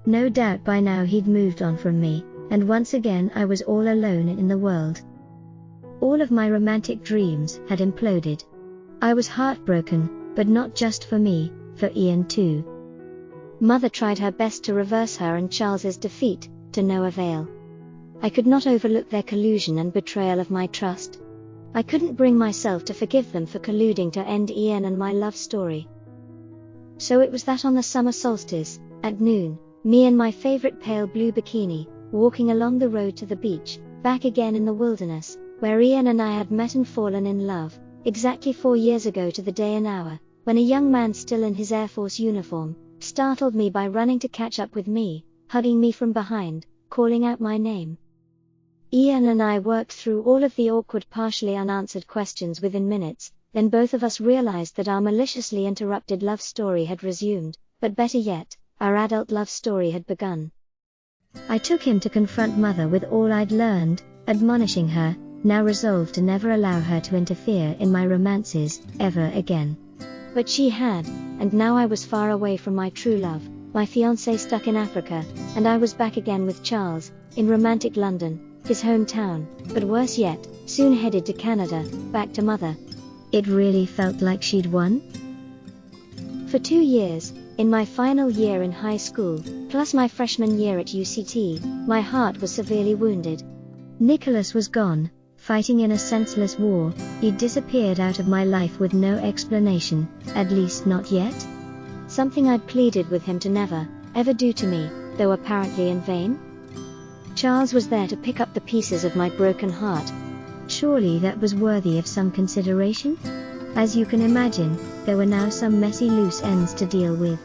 No doubt by now he'd moved on from me, and once again I was all alone in the world. All of my romantic dreams had imploded. I was heartbroken, but not just for me, for Ian too. Mother tried her best to reverse her and Charles's defeat, to no avail. I could not overlook their collusion and betrayal of my trust. I couldn't bring myself to forgive them for colluding to end Ian and my love story. So it was that on the summer solstice, at noon, me and my favorite pale blue bikini, walking along the road to the beach, back again in the wilderness, where Ian and I had met and fallen in love, exactly 4 years ago to the day and hour, when a young man still in his Air Force uniform, startled me by running to catch up with me, hugging me from behind, calling out my name. Ian and I worked through all of the awkward partially unanswered questions within minutes, then both of us realized that our maliciously interrupted love story had resumed, but better yet, our adult love story had begun. I took him to confront mother with all I'd learned, admonishing her, now resolved to never allow her to interfere in my romances, ever again. But she had, and now I was far away from my true love, my fiancé stuck in Africa, and I was back again with Charles, in romantic London, his hometown, but worse yet, soon headed to Canada, back to mother. It really felt like she'd won. For 2 years, in my final year in high school, plus my freshman year at UCT, my heart was severely wounded. Nicholas was gone, fighting in a senseless war. He'd disappeared out of my life with no explanation, at least not yet. Something I'd pleaded with him to never, ever do to me, though apparently in vain. Charles was there to pick up the pieces of my broken heart. Surely that was worthy of some consideration? As you can imagine, there were now some messy loose ends to deal with.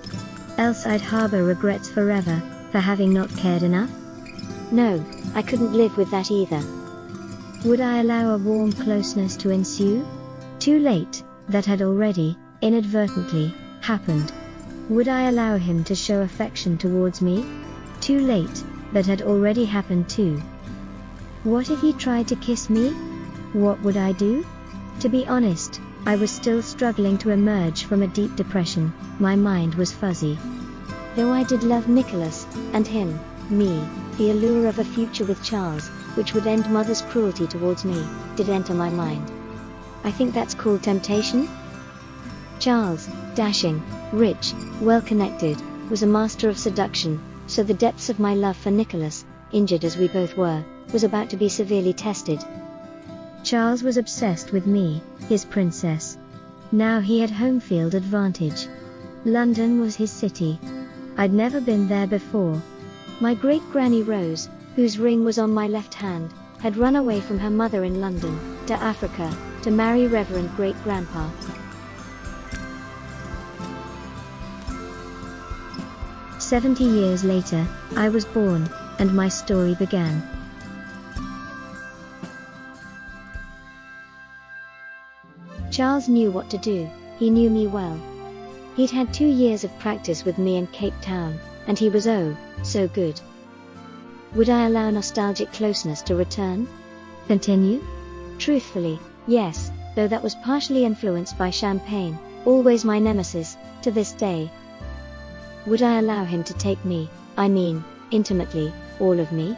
Else I'd harbor regrets forever, for having not cared enough. No, I couldn't live with that either. Would I allow a warm closeness to ensue? Too late, that had already, inadvertently, happened. Would I allow him to show affection towards me? Too late, that had already happened too. What if he tried to kiss me? What would I do? To be honest, I was still struggling to emerge from a deep depression. My mind was fuzzy. Though I did love Nicholas, and him, me, the allure of a future with Charles, which would end mother's cruelty towards me, did enter my mind. I think that's called temptation. Charles, dashing, rich, well-connected, was a master of seduction, so the depths of my love for Nicholas, injured as we both were, was about to be severely tested. Charles was obsessed with me, his princess. Now he had home field advantage. London was his city. I'd never been there before. My great-granny Rose, whose ring was on my left hand, had run away from her mother in London, to Africa, to marry Reverend Great-Grandpa. "70 years later, I was born, and my story began. Charles knew what to do, he knew me well. He'd had 2 years of practice with me in Cape Town, and he was oh, so good. Would I allow nostalgic closeness to return? Continue? Truthfully, yes, though that was partially influenced by champagne, always my nemesis, to this day. Would I allow him to take me, I mean, intimately, all of me?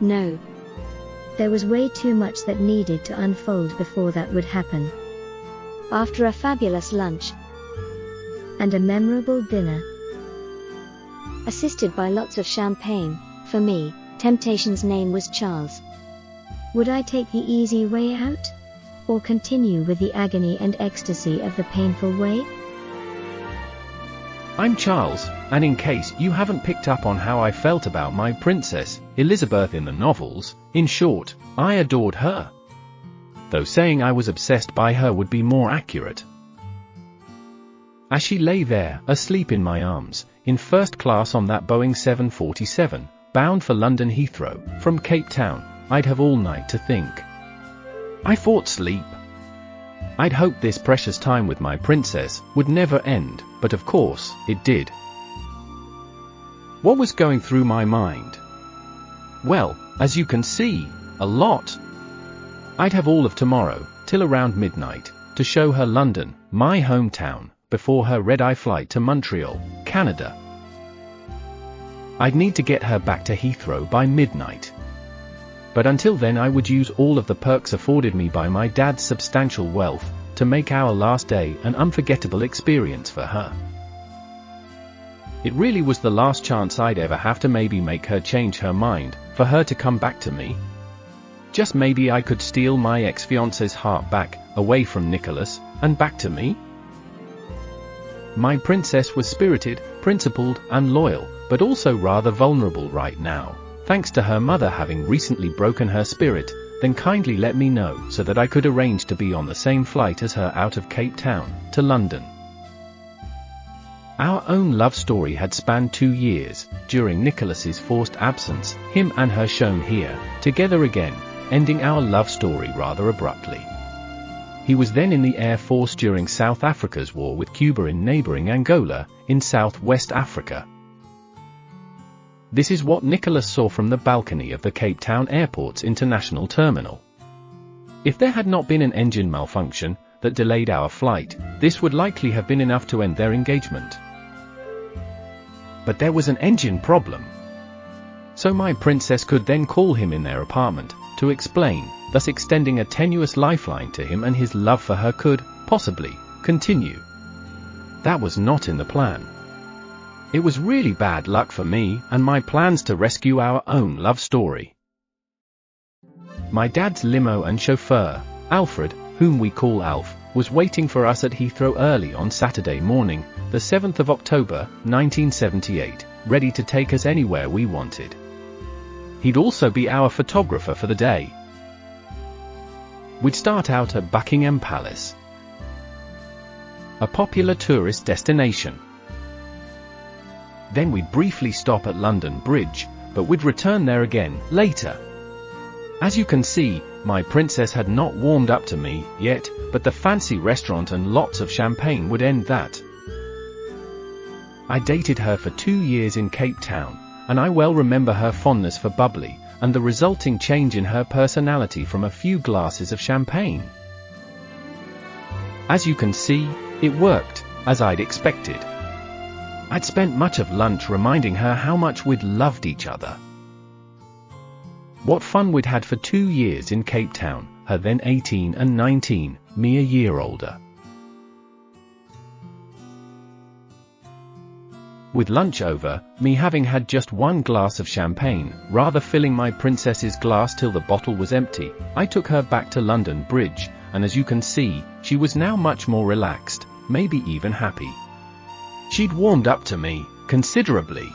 No. There was way too much that needed to unfold before that would happen. After a fabulous lunch and a memorable dinner, assisted by lots of champagne, for me, temptation's name was Charles. Would I take the easy way out? Or continue with the agony and ecstasy of the painful way? I'm Charles, and in case you haven't picked up on how I felt about my princess, Elizabeth in the novels, in short, I adored her. Though saying I was obsessed by her would be more accurate. As she lay there, asleep in my arms, in first class on that Boeing 747, bound for London Heathrow, from Cape Town, I'd have all night to think. I fought sleep. I'd hoped this precious time with my princess would never end, but of course, it did. What was going through my mind? Well, as you can see, a lot. I'd have all of tomorrow, till around midnight, to show her London, my hometown, before her red-eye flight to Montreal, Canada. I'd need to get her back to Heathrow by midnight. But until then I would use all of the perks afforded me by my dad's substantial wealth, to make our last day an unforgettable experience for her. It really was the last chance I'd ever have to maybe make her change her mind, for her to come back to me. Just maybe I could steal my ex-fiancé's heart back, away from Nicholas, and back to me. My princess was spirited, principled, and loyal, but also rather vulnerable right now, thanks to her mother having recently broken her spirit. Then kindly let me know so that I could arrange to be on the same flight as her out of Cape Town, to London. Our own love story had spanned 2 years, during Nicholas's forced absence, him and her shown here, together again, ending our love story rather abruptly. He was then in the Air Force during South Africa's war with Cuba in neighboring Angola, in Southwest Africa. This is what Nicholas saw from the balcony of the Cape Town Airport's international terminal. If there had not been an engine malfunction that delayed our flight, this would likely have been enough to end their engagement. But there was an engine problem. So my princess could then call him in their apartment, to explain, thus extending a tenuous lifeline to him, and his love for her could, possibly, continue. That was not in the plan. It was really bad luck for me and my plans to rescue our own love story. My dad's limo and chauffeur, Alfred, whom we call Alf, was waiting for us at Heathrow early on Saturday morning, the 7th of October, 1978, ready to take us anywhere we wanted. He'd also be our photographer for the day. We'd start out at Buckingham Palace, a popular tourist destination. Then we'd briefly stop at London Bridge, but we'd return there again, later. As you can see, my princess had not warmed up to me, yet, but the fancy restaurant and lots of champagne would end that. I dated her for 2 years in Cape Town, and I well remember her fondness for bubbly, and the resulting change in her personality from a few glasses of champagne. As you can see, it worked, as I'd expected. I'd spent much of lunch reminding her how much we'd loved each other. What fun we'd had for 2 years in Cape Town, her then 18 and 19, me a year older. With lunch over, me having had just 1 glass of champagne, rather filling my princess's glass till the bottle was empty, I took her back to London Bridge, and as you can see, she was now much more relaxed, maybe even happy. She'd warmed up to me, considerably.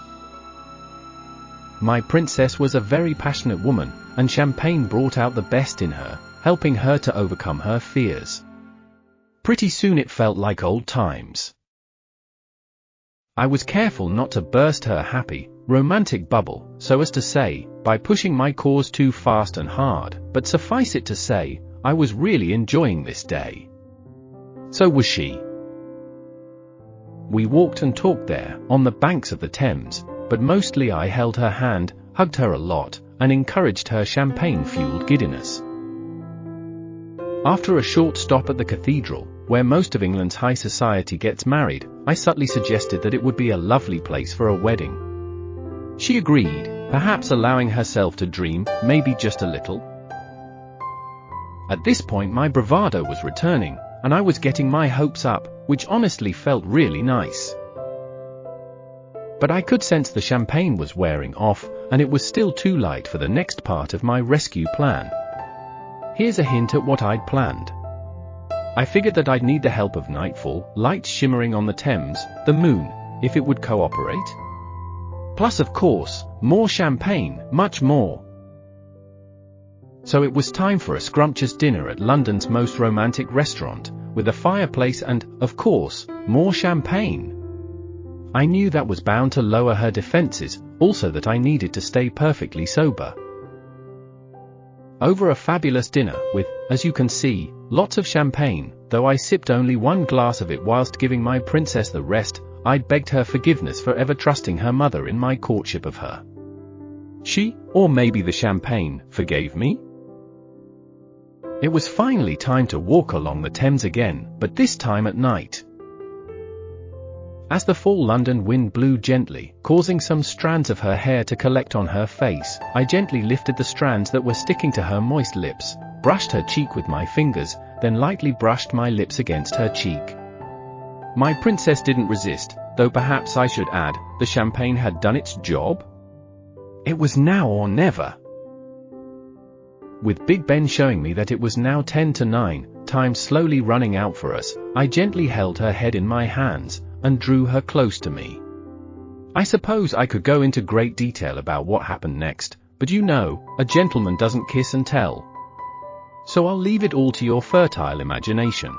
My princess was a very passionate woman, and champagne brought out the best in her, helping her to overcome her fears. Pretty soon it felt like old times. I was careful not to burst her happy, romantic bubble, so as to say, by pushing my cause too fast and hard, but suffice it to say, I was really enjoying this day. So was she. We walked and talked there, on the banks of the Thames, but mostly I held her hand, hugged her a lot, and encouraged her champagne-fueled giddiness. After a short stop at the cathedral, where most of England's high society gets married, I subtly suggested that it would be a lovely place for a wedding. She agreed, perhaps allowing herself to dream, maybe just a little. At this point my bravado was returning, and I was getting my hopes up, which honestly felt really nice. But I could sense the champagne was wearing off, and it was still too light for the next part of my rescue plan. Here's a hint at what I'd planned. I figured that I'd need the help of nightfall, lights shimmering on the Thames, the moon, if it would cooperate. Plus, of course, more champagne, much more. So it was time for a scrumptious dinner at London's most romantic restaurant, with a fireplace and, of course, more champagne. I knew that was bound to lower her defenses, also that I needed to stay perfectly sober. Over a fabulous dinner with, as you can see, lots of champagne, though I sipped only one glass of it whilst giving my princess the rest, I'd begged her forgiveness for ever trusting her mother in my courtship of her. She, or maybe the champagne, forgave me? It was finally time to walk along the Thames again, but this time at night. As the fall London wind blew gently, causing some strands of her hair to collect on her face, I gently lifted the strands that were sticking to her moist lips, brushed her cheek with my fingers, then lightly brushed my lips against her cheek. My princess didn't resist, though perhaps I should add, the champagne had done its job. It was now or never. With Big Ben showing me that it was now 10 to 9, time slowly running out for us, I gently held her head in my hands, and drew her close to me. I suppose I could go into great detail about what happened next, but you know, a gentleman doesn't kiss and tell. So I'll leave it all to your fertile imagination.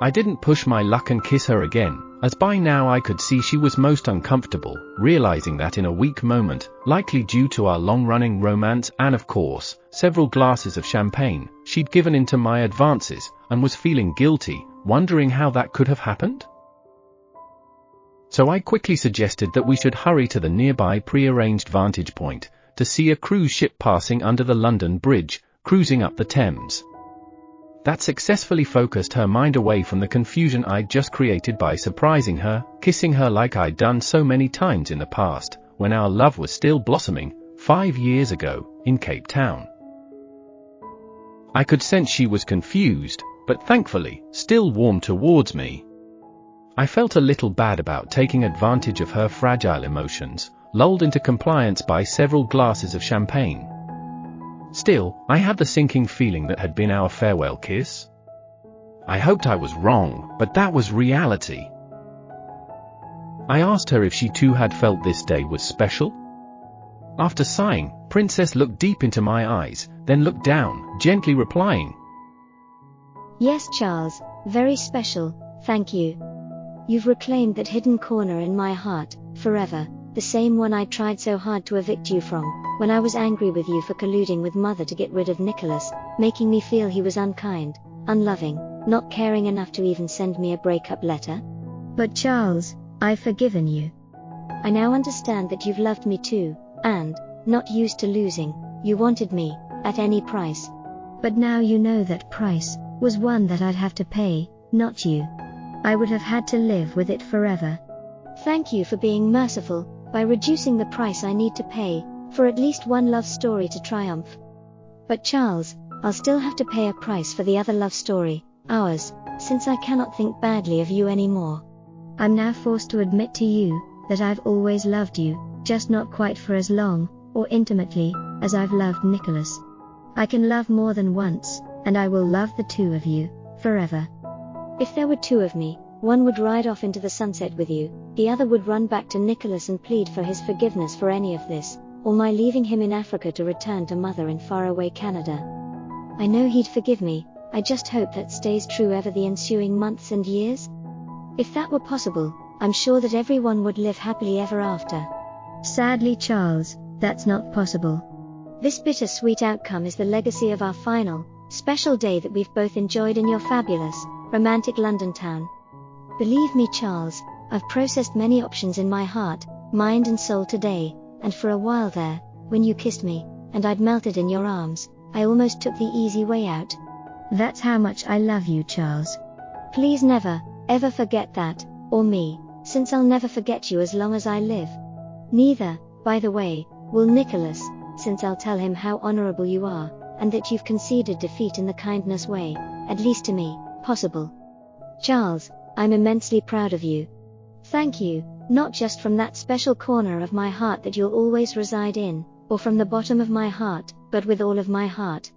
I didn't push my luck and kiss her again, as by now I could see she was most uncomfortable, realizing that in a weak moment, likely due to our long-running romance and of course, several glasses of champagne, she'd given in to my advances, and was feeling guilty, wondering how that could have happened. So I quickly suggested that we should hurry to the nearby pre-arranged vantage point, to see a cruise ship passing under the London Bridge, cruising up the Thames. That successfully focused her mind away from the confusion I'd just created by surprising her, kissing her like I'd done so many times in the past, when our love was still blossoming, 5 years ago, in Cape Town. I could sense she was confused, but thankfully, still warm towards me. I felt a little bad about taking advantage of her fragile emotions, lulled into compliance by several glasses of champagne. Still, I had the sinking feeling that had been our farewell kiss. I hoped I was wrong, but that was reality. I asked her if she too had felt this day was special. After sighing, Princess looked deep into my eyes, then looked down, gently replying, "Yes, Charles, very special, thank you. You've reclaimed that hidden corner in my heart, forever, the same one I tried so hard to evict you from, when I was angry with you for colluding with Mother to get rid of Nicholas, making me feel he was unkind, unloving, not caring enough to even send me a breakup letter. But Charles, I've forgiven you. I now understand that you've loved me too, and, not used to losing, you wanted me, at any price. But now you know that price was one that I'd have to pay, not you. I would have had to live with it forever. Thank you for being merciful, by reducing the price I need to pay, for at least one love story to triumph. But Charles, I'll still have to pay a price for the other love story, ours, since I cannot think badly of you anymore. I'm now forced to admit to you, that I've always loved you, just not quite for as long, or intimately, as I've loved Nicholas. I can love more than once, and I will love the two of you, forever. If there were two of me, one would ride off into the sunset with you, the other would run back to Nicholas and plead for his forgiveness for any of this, or my leaving him in Africa to return to Mother in faraway Canada. I know he'd forgive me, I just hope that stays true over the ensuing months and years. If that were possible, I'm sure that everyone would live happily ever after. Sadly, Charles, that's not possible. This bittersweet outcome is the legacy of our final, special day that we've both enjoyed in your fabulous, romantic London town. Believe me, Charles, I've processed many options in my heart, mind and soul today, and for a while there, when you kissed me, and I'd melted in your arms, I almost took the easy way out. That's how much I love you, Charles. Please never, ever forget that, or me, since I'll never forget you as long as I live. Neither, by the way, will Nicholas, since I'll tell him how honorable you are, and that you've conceded defeat in the kindness way, at least to me, possible. Charles, I'm immensely proud of you. Thank you, not just from that special corner of my heart that you'll always reside in, or from the bottom of my heart, but with all of my heart.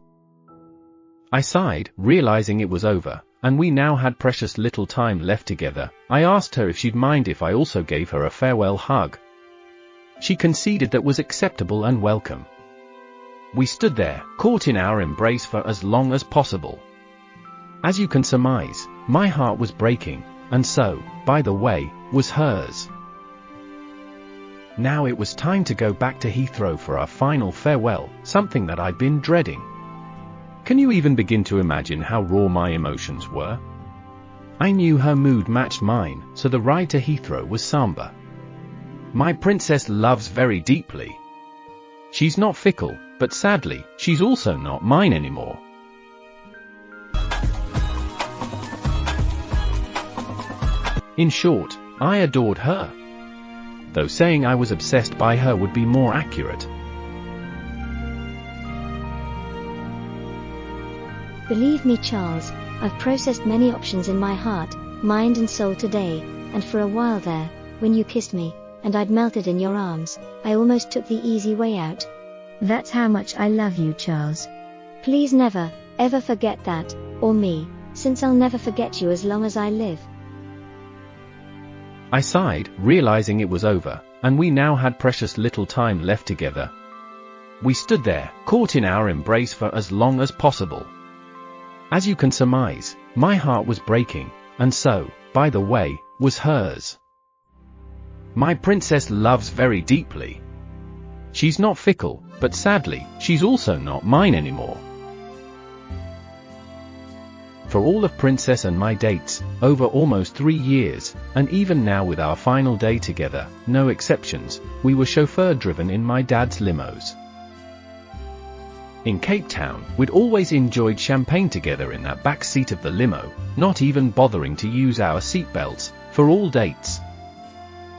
I sighed, realizing it was over, and we now had precious little time left together. I asked her if she'd mind if I also gave her a farewell hug. She conceded that was acceptable and welcome. We stood there, caught in our embrace for as long as possible. As you can surmise, my heart was breaking, and so, by the way, was hers. Now it was time to go back to Heathrow for our final farewell, something that I'd been dreading. Can you even begin to imagine how raw my emotions were? I knew her mood matched mine, so the ride to Heathrow was somber. My princess loves very deeply. She's not fickle, but sadly, she's also not mine anymore. In short, I adored her. Though saying I was obsessed by her would be more accurate. Believe me, Charles, I've processed many options in my heart, mind and soul today, and for a while there, when you kissed me, and I'd melted in your arms, I almost took the easy way out. That's how much I love you, Charles. Please never, ever forget that, or me, since I'll never forget you as long as I live. I sighed, realizing it was over, and we now had precious little time left together. We stood there, caught in our embrace for as long as possible. As you can surmise, my heart was breaking, and so, by the way, was hers. My princess loves very deeply. She's not fickle, but sadly, she's also not mine anymore. For all of Princess and my dates, over almost 3 years, and even now with our final day together, no exceptions, we were chauffeur-driven in my dad's limos. In Cape Town, we'd always enjoyed champagne together in that back seat of the limo, not even bothering to use our seatbelts, for all dates.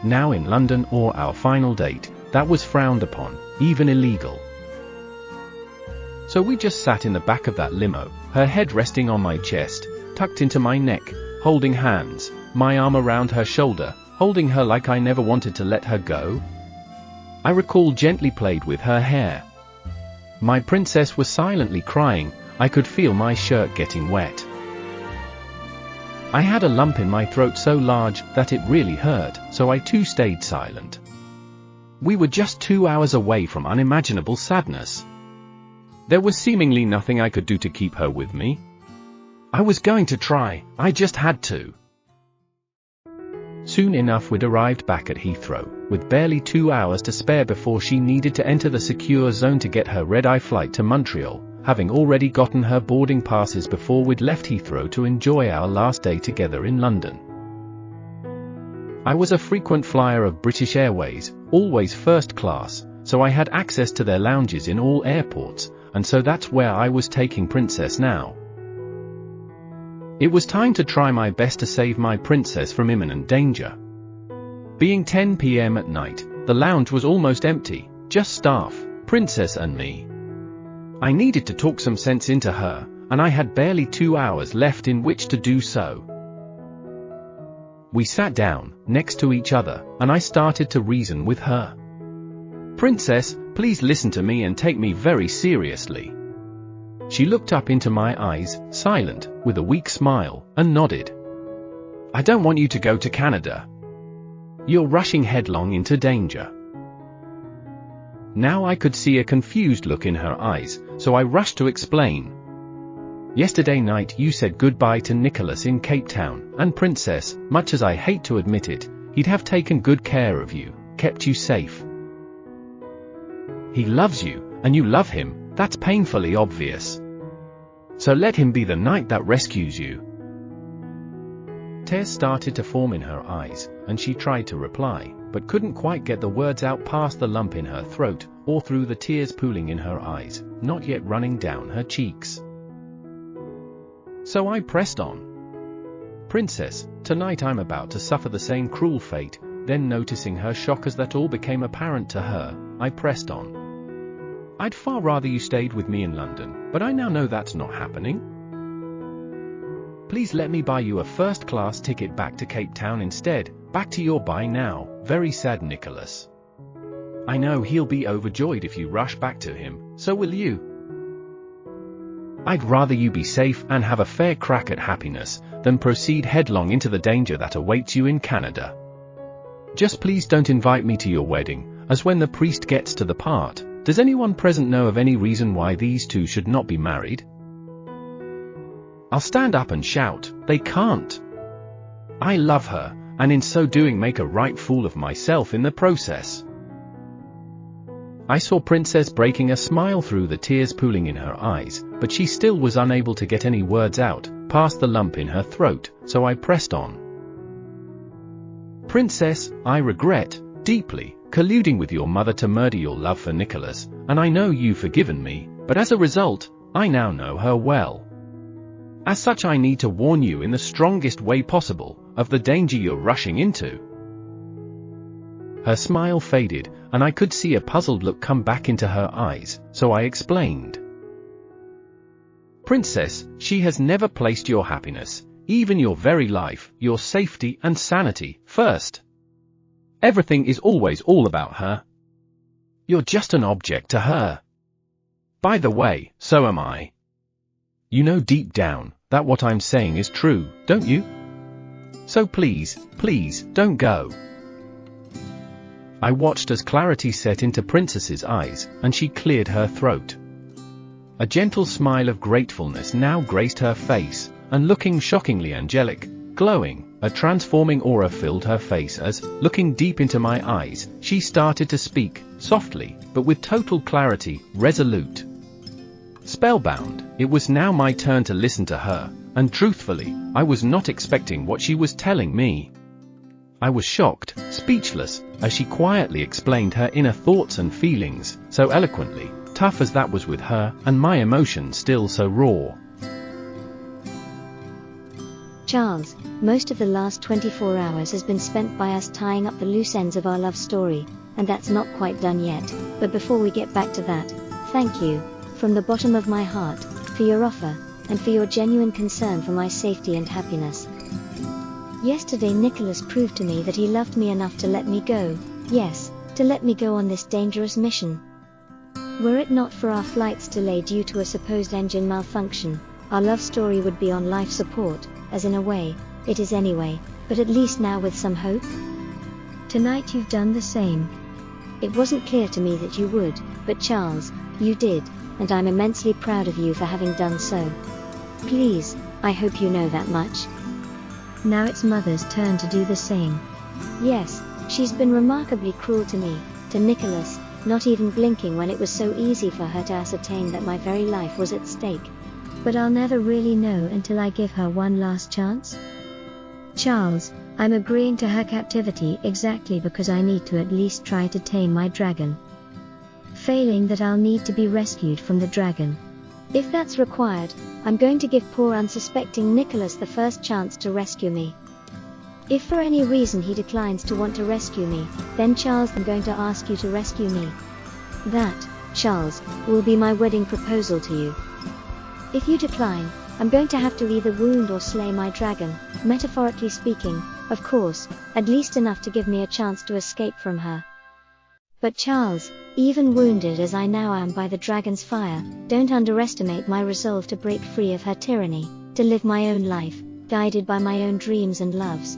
Now in London or our final date, that was frowned upon, even illegal. So we just sat in the back of that limo, her head resting on my chest, tucked into my neck, holding hands, my arm around her shoulder, holding her like I never wanted to let her go. I recall gently played with her hair. My princess was silently crying, I could feel my shirt getting wet. I had a lump in my throat so large that it really hurt, so I too stayed silent. We were just 2 hours away from unimaginable sadness. There was seemingly nothing I could do to keep her with me. I was going to try, I just had to. Soon enough we'd arrived back at Heathrow, with barely 2 hours to spare before she needed to enter the secure zone to get her red-eye flight to Montreal, having already gotten her boarding passes before we'd left Heathrow to enjoy our last day together in London. I was a frequent flyer of British Airways, always first class, so I had access to their lounges in all airports, and so that's where I was taking Princess now. It was time to try my best to save my princess from imminent danger. Being 10 p.m. at night, the lounge was almost empty, just staff, Princess and me. I needed to talk some sense into her, and I had barely 2 hours left in which to do so. We sat down, next to each other, and I started to reason with her. Princess, please listen to me and take me very seriously. She looked up into my eyes, silent, with a weak smile, and nodded. I don't want you to go to Canada. You're rushing headlong into danger. Now I could see a confused look in her eyes, so I rushed to explain. Yesterday night you said goodbye to Nicholas in Cape Town, and Princess, much as I hate to admit it, he'd have taken good care of you, kept you safe. He loves you, and you love him, that's painfully obvious. So let him be the knight that rescues you. Tears started to form in her eyes, and she tried to reply, but couldn't quite get the words out past the lump in her throat, or through the tears pooling in her eyes, not yet running down her cheeks. So I pressed on. Princess, tonight I'm about to suffer the same cruel fate. Then noticing her shock as that all became apparent to her, I pressed on. I'd far rather you stayed with me in London, but I now know that's not happening. Please let me buy you a first-class ticket back to Cape Town instead, back to your buy now, very sad Nicholas. I know he'll be overjoyed if you rush back to him, so will you. I'd rather you be safe and have a fair crack at happiness, than proceed headlong into the danger that awaits you in Canada. Just please don't invite me to your wedding, as when the priest gets to the part, does anyone present know of any reason why these two should not be married? I'll stand up and shout, they can't. I love her, and in so doing make a right fool of myself in the process. I saw Princess breaking a smile through the tears pooling in her eyes, but she still was unable to get any words out, past the lump in her throat, so I pressed on. Princess, I regret, deeply, colluding with your mother to murder your love for Nicholas, and I know you've forgiven me, but as a result, I now know her well. As such I need to warn you in the strongest way possible, of the danger you're rushing into. Her smile faded, and I could see a puzzled look come back into her eyes, so I explained. Princess, she has never placed your happiness, even your very life, your safety and sanity, first. Everything is always all about her. You're just an object to her. By the way, so am I. You know deep down, that what I'm saying is true, don't you? So please, please, don't go. I watched as clarity set into Princess's eyes, and she cleared her throat. A gentle smile of gratefulness now graced her face, and looking shockingly angelic, glowing, a transforming aura filled her face as, looking deep into my eyes, she started to speak, softly, but with total clarity, resolute. Spellbound, it was now my turn to listen to her, and truthfully, I was not expecting what she was telling me. I was shocked, speechless, as she quietly explained her inner thoughts and feelings, so eloquently, tough as that was with her, and my emotions still so raw. Charles, most of the last 24 hours has been spent by us tying up the loose ends of our love story, and that's not quite done yet, but before we get back to that, thank you, from the bottom of my heart, for your offer, and for your genuine concern for my safety and happiness. Yesterday Nicholas proved to me that he loved me enough to let me go, yes, to let me go on this dangerous mission. Were it not for our flight's delay due to a supposed engine malfunction, our love story would be on life support, as in a way, it is anyway, but at least now with some hope. Tonight you've done the same. It wasn't clear to me that you would, but Charles, you did, and I'm immensely proud of you for having done so. Please, I hope you know that much. Now it's Mother's turn to do the same. Yes, she's been remarkably cruel to me, to Nicholas, not even blinking when it was so easy for her to ascertain that my very life was at stake. But I'll never really know until I give her one last chance. Charles, I'm agreeing to her captivity exactly because I need to at least try to tame my dragon. Failing that, I'll need to be rescued from the dragon. If that's required, I'm going to give poor unsuspecting Nicholas the first chance to rescue me. If for any reason he declines to want to rescue me, then Charles, I'm going to ask you to rescue me. That, Charles, will be my wedding proposal to you. If you decline, I'm going to have to either wound or slay my dragon, metaphorically speaking, of course, at least enough to give me a chance to escape from her. But Charles, even wounded as I now am by the dragon's fire, don't underestimate my resolve to break free of her tyranny, to live my own life, guided by my own dreams and loves.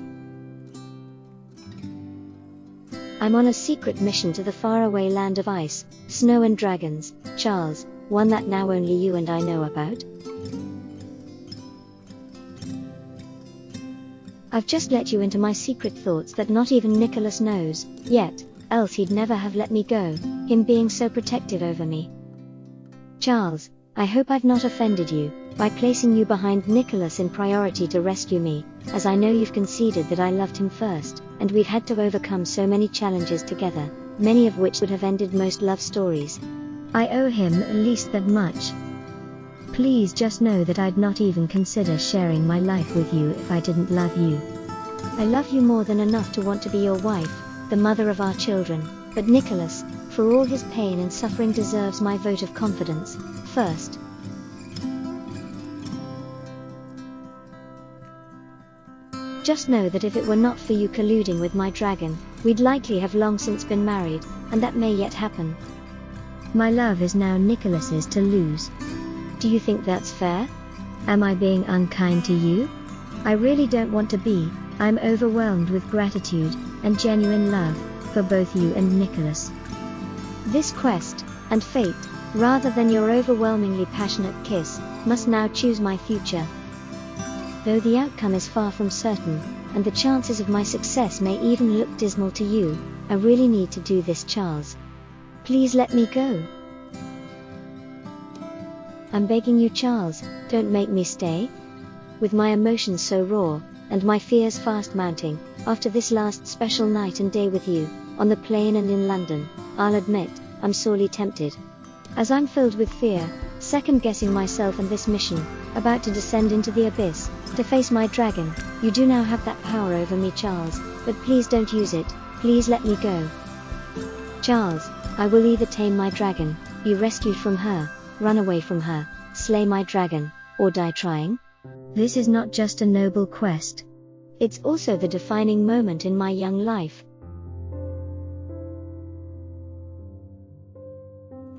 I'm on a secret mission to the faraway land of ice, snow and dragons, Charles, one that now only you and I know about. I've just let you into my secret thoughts that not even Nicholas knows, yet, else he'd never have let me go, him being so protective over me. Charles, I hope I've not offended you, by placing you behind Nicholas in priority to rescue me, as I know you've conceded that I loved him first, and we've had to overcome so many challenges together, many of which would have ended most love stories. I owe him at least that much. Please just know that I'd not even consider sharing my life with you if I didn't love you. I love you more than enough to want to be your wife, the mother of our children, but Nicholas, for all his pain and suffering, deserves my vote of confidence, first. Just know that if it were not for you colluding with my dragon, we'd likely have long since been married, and that may yet happen. My love is now Nicholas's to lose. Do you think that's fair? Am I being unkind to you? I really don't want to be. I'm overwhelmed with gratitude and genuine love for both you and Nicholas. This quest and fate, rather than your overwhelmingly passionate kiss, must now choose my future. Though the outcome is far from certain, and the chances of my success may even look dismal to you, I really need to do this, Charles. Please let me go. I'm begging you, Charles, don't make me stay. With my emotions so raw, and my fears fast mounting, after this last special night and day with you, on the plane and in London, I'll admit, I'm sorely tempted. As I'm filled with fear, second-guessing myself and this mission, about to descend into the abyss, to face my dragon, you do now have that power over me, Charles, but please don't use it, please let me go. Charles, I will either tame my dragon, be rescued from her, run away from her, slay my dragon, or die trying. This is not just a noble quest. It's also the defining moment in my young life.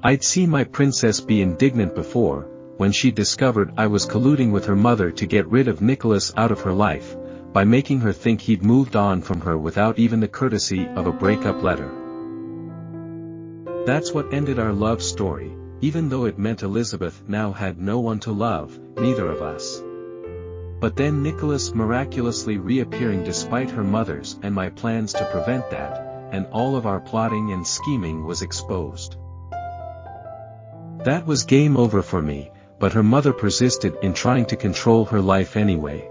I'd seen my princess be indignant before, when she discovered I was colluding with her mother to get rid of Nicholas out of her life, by making her think he'd moved on from her without even the courtesy of a breakup letter. That's what ended our love story, even though it meant Elizabeth now had no one to love, neither of us. But then Nicholas miraculously reappearing despite her mother's and my plans to prevent that, and all of our plotting and scheming was exposed. That was game over for me, but her mother persisted in trying to control her life anyway.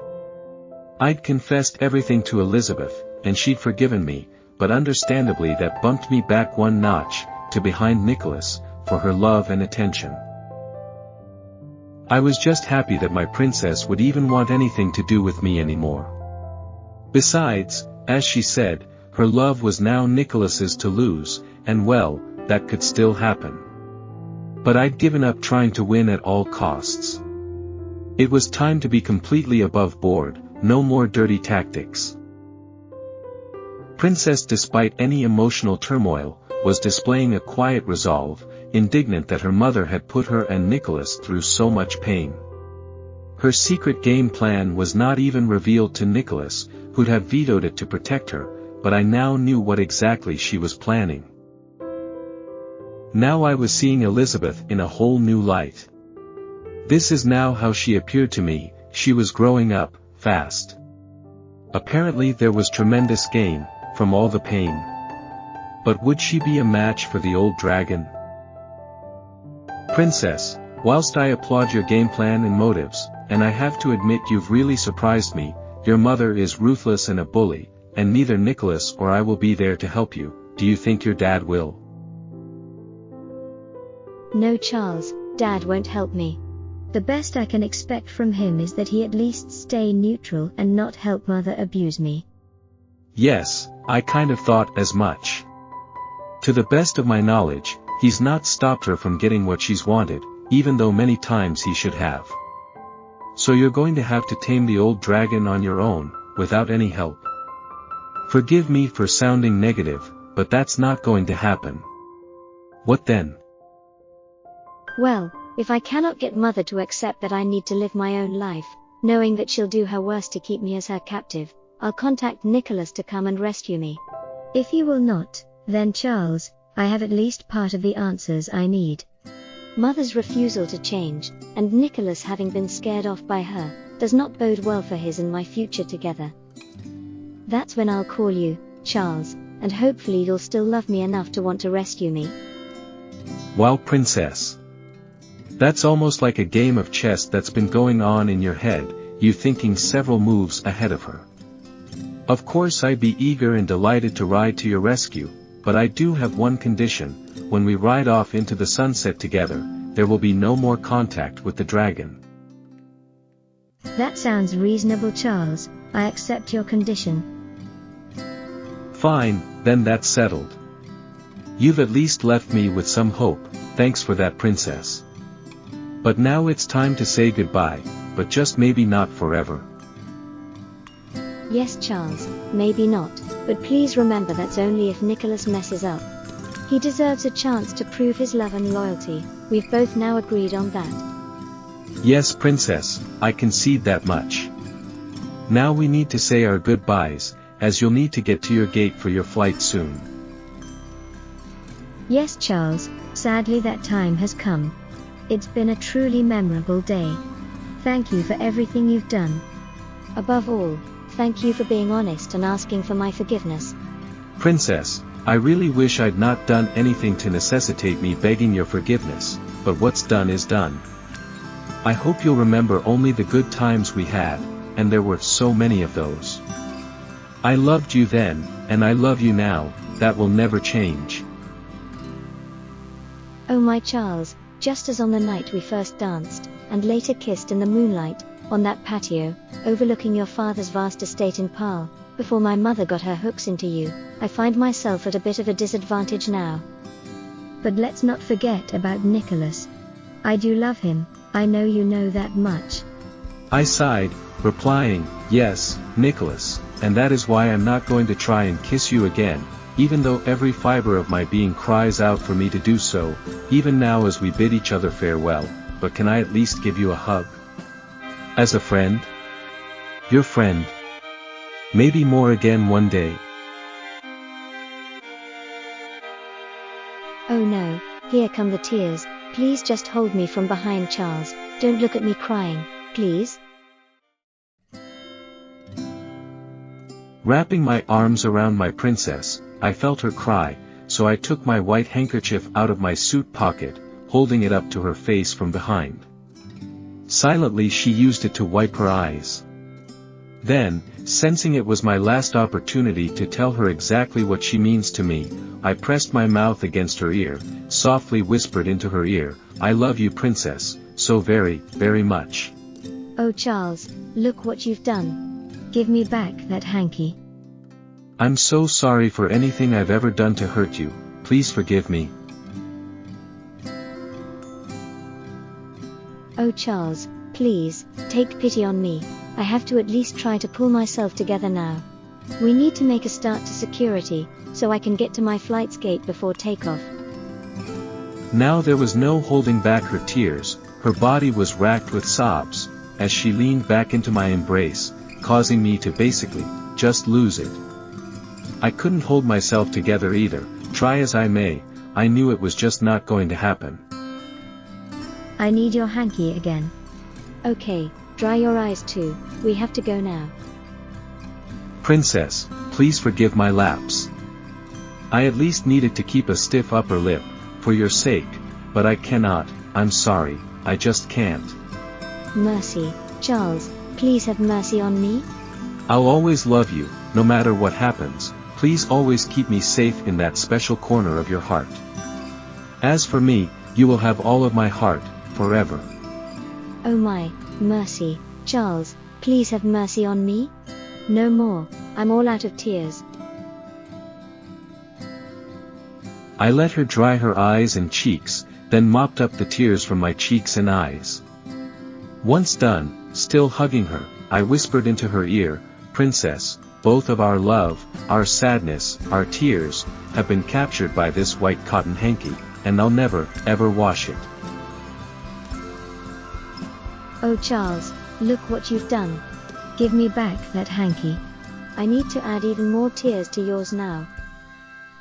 I'd confessed everything to Elizabeth, and she'd forgiven me, but understandably that bumped me back one notch, to behind Nicholas, for her love and attention. I was just happy that my princess would even want anything to do with me anymore. Besides, as she said, her love was now Nicholas's to lose, and well, that could still happen. But I'd given up trying to win at all costs. It was time to be completely above board, no more dirty tactics. Princess, despite any emotional turmoil, was displaying a quiet resolve, indignant that her mother had put her and Nicholas through so much pain. Her secret game plan was not even revealed to Nicholas, who'd have vetoed it to protect her, but I now knew what exactly she was planning. Now I was seeing Elizabeth in a whole new light. This is now how she appeared to me. She was growing up, fast. Apparently there was tremendous gain, from all the pain. But would she be a match for the old dragon? Princess, whilst I applaud your game plan and motives, and I have to admit you've really surprised me, your mother is ruthless and a bully, and neither Nicholas or I will be there to help you. Do you think your dad will? No, Charles, Dad won't help me. The best I can expect from him is that he at least stay neutral and not help Mother abuse me. Yes, I kind of thought as much. To the best of my knowledge, he's not stopped her from getting what she's wanted, even though many times he should have. So you're going to have to tame the old dragon on your own, without any help. Forgive me for sounding negative, but that's not going to happen. What then? Well, if I cannot get Mother to accept that I need to live my own life, knowing that she'll do her worst to keep me as her captive, I'll contact Nicholas to come and rescue me. If you will not, then Charles, I have at least part of the answers I need. Mother's refusal to change, and Nicholas having been scared off by her, does not bode well for his and my future together. That's when I'll call you, Charles, and hopefully you'll still love me enough to want to rescue me. Wow, Princess. That's almost like a game of chess that's been going on in your head, you thinking several moves ahead of her. Of course I'd be eager and delighted to ride to your rescue, but I do have one condition: when we ride off into the sunset together, there will be no more contact with the dragon. That sounds reasonable, Charles. I accept your condition. Fine, then that's settled. You've at least left me with some hope, thanks for that, princess. But now it's time to say goodbye, but just maybe not forever. Yes, Charles, maybe not, but please remember that's only if Nicholas messes up. He deserves a chance to prove his love and loyalty. We've both now agreed on that. Yes, princess, I concede that much. Now we need to say our goodbyes, as you'll need to get to your gate for your flight soon. Yes, Charles, sadly that time has come. It's been a truly memorable day. Thank you for everything you've done. Above all, thank you for being honest and asking for my forgiveness. Princess, I really wish I'd not done anything to necessitate me begging your forgiveness, but what's done is done. I hope you'll remember only the good times we had, and there were so many of those. I loved you then, and I love you now, that will never change. Oh my Charles, just as on the night we first danced, and later kissed in the moonlight, on that patio, overlooking your father's vast estate in Pal, before my mother got her hooks into you, I find myself at a bit of a disadvantage now. But let's not forget about Nicholas. I do love him, I know you know that much. I sighed, replying, yes, Nicholas, and that is why I'm not going to try and kiss you again, even though every fiber of my being cries out for me to do so, even now as we bid each other farewell, but can I at least give you a hug? As a friend? Your friend. Maybe more again one day. Oh no, here come the tears. Please just hold me from behind, Charles. Don't look at me crying, please. Wrapping my arms around my princess, I felt her cry, so I took my white handkerchief out of my suit pocket, holding it up to her face from behind. Silently she used it to wipe her eyes. Then, sensing it was my last opportunity to tell her exactly what she means to me, I pressed my mouth against her ear, softly whispered into her ear, I love you, princess, so very, very much. Oh Charles, look what you've done. Give me back that hanky. I'm so sorry for anything I've ever done to hurt you, please forgive me. Oh Charles, please, take pity on me. I have to at least try to pull myself together now. We need to make a start to security, so I can get to my flight's gate before takeoff. Now there was no holding back her tears, her body was racked with sobs, as she leaned back into my embrace, causing me to basically, just lose it. I couldn't hold myself together either, try as I may, I knew it was just not going to happen. I need your hanky again. Okay, dry your eyes too, we have to go now. Princess, please forgive my lapse. I at least needed to keep a stiff upper lip, for your sake, but I cannot, I'm sorry, I just can't. Mercy, Charles, please have mercy on me. I'll always love you, no matter what happens, please always keep me safe in that special corner of your heart. As for me, you will have all of my heart, forever. Oh my, mercy, Charles, please have mercy on me? No more, I'm all out of tears. I let her dry her eyes and cheeks, then mopped up the tears from my cheeks and eyes. Once done, still hugging her, I whispered into her ear, Princess, both of our love, our sadness, our tears, have been captured by this white cotton hanky, and I'll never, ever wash it. Oh Charles, look what you've done. Give me back that hanky. I need to add even more tears to yours now.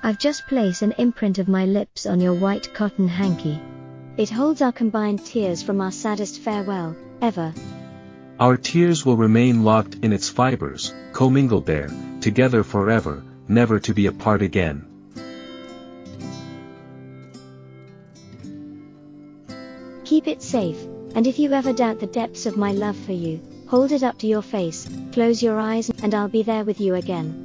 I've just placed an imprint of my lips on your white cotton hanky. It holds our combined tears from our saddest farewell, ever. Our tears will remain locked in its fibers, commingled there, together forever, never to be apart again. Keep it safe, and if you ever doubt the depths of my love for you, hold it up to your face, close your eyes, and I'll be there with you again.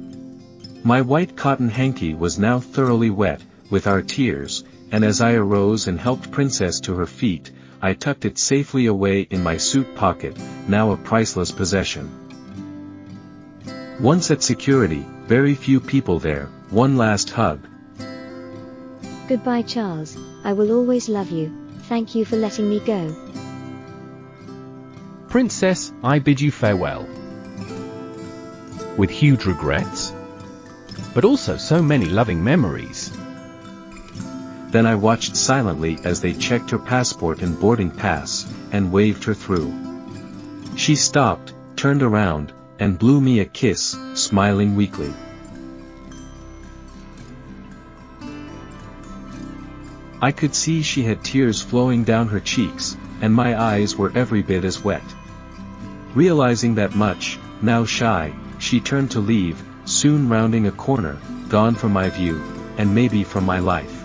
My white cotton hanky was now thoroughly wet, with our tears, and as I arose and helped Princess to her feet, I tucked it safely away in my suit pocket, now a priceless possession. Once at security, very few people there, one last hug. Goodbye, Charles. I will always love you. Thank you for letting me go. Princess, I bid you farewell. With huge regrets, but also so many loving memories. Then I watched silently as they checked her passport and boarding pass, and waved her through. She stopped, turned around, and blew me a kiss, smiling weakly. I could see she had tears flowing down her cheeks, and my eyes were every bit as wet. Realizing that much, now shy, she turned to leave, soon rounding a corner, gone from my view, and maybe from my life.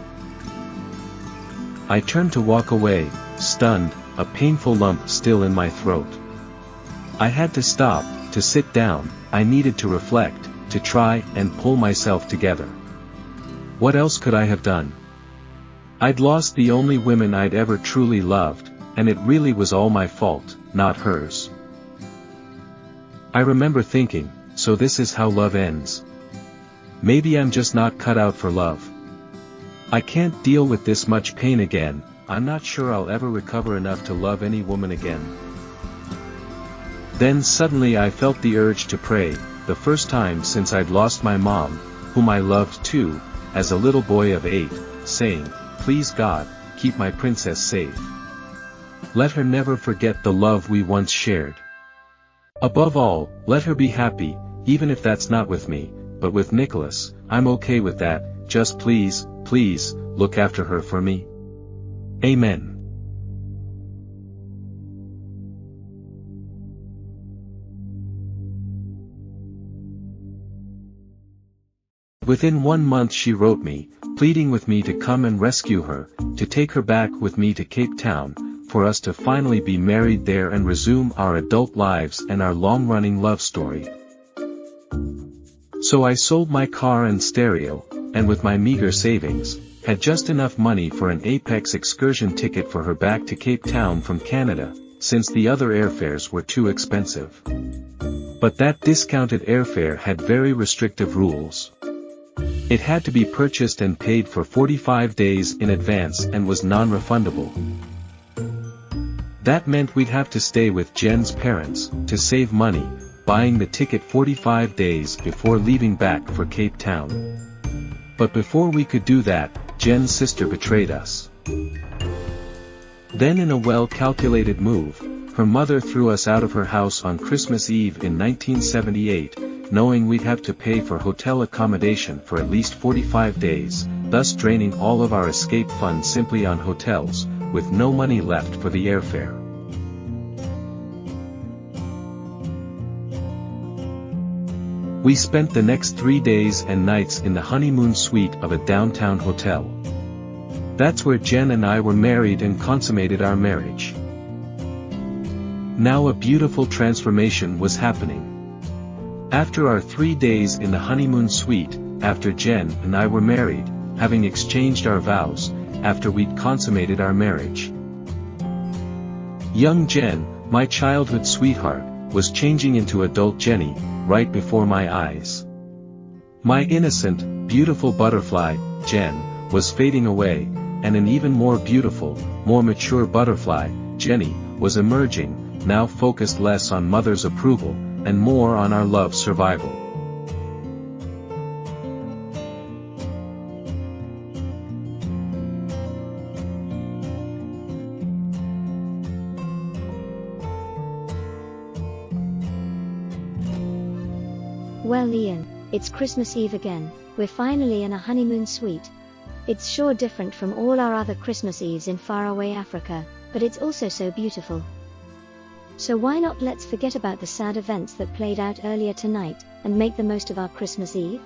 I turned to walk away, stunned, a painful lump still in my throat. I had to stop, to sit down, I needed to reflect, to try and pull myself together. What else could I have done? I'd lost the only woman I'd ever truly loved, and it really was all my fault, not hers. I remember thinking, so this is how love ends. Maybe I'm just not cut out for love. I can't deal with this much pain again, I'm not sure I'll ever recover enough to love any woman again. Then suddenly I felt the urge to pray, the first time since I'd lost my mom, whom I loved too, as a little boy of 8, saying, "Please God, keep my princess safe. Let her never forget the love we once shared. Above all, let her be happy, even if that's not with me, but with Nicholas, I'm okay with that, just please, please, look after her for me. Amen." Within 1 month she wrote me, pleading with me to come and rescue her, to take her back with me to Cape Town, for us to finally be married there and resume our adult lives and our long-running love story. So I sold my car and stereo, and with my meager savings, had just enough money for an Apex excursion ticket for her back to Cape Town from Canada, since the other airfares were too expensive. But that discounted airfare had very restrictive rules. It had to be purchased and paid for 45 days in advance and was non-refundable. That meant we'd have to stay with Jen's parents, to save money, buying the ticket 45 days before leaving back for Cape Town. But before we could do that, Jen's sister betrayed us. Then in a well-calculated move, her mother threw us out of her house on Christmas Eve in 1978, knowing we'd have to pay for hotel accommodation for at least 45 days, thus draining all of our escape funds simply on hotels, with no money left for the airfare. We spent the next 3 days and nights in the honeymoon suite of a downtown hotel. That's where Jen and I were married and consummated our marriage. Now a beautiful transformation was happening. After our 3 days in the honeymoon suite, after Jen and I were married, having exchanged our vows, after we'd consummated our marriage. Young Jen, my childhood sweetheart, was changing into adult Jenny, right before my eyes. My innocent, beautiful butterfly, Jen, was fading away, and an even more beautiful, more mature butterfly, Jenny, was emerging, now focused less on mother's approval, and more on our love survival. Well, Ian, it's Christmas Eve again, we're finally in a honeymoon suite. It's sure different from all our other Christmas Eves in faraway Africa, but it's also so beautiful. So why not let's forget about the sad events that played out earlier tonight, and make the most of our Christmas Eve?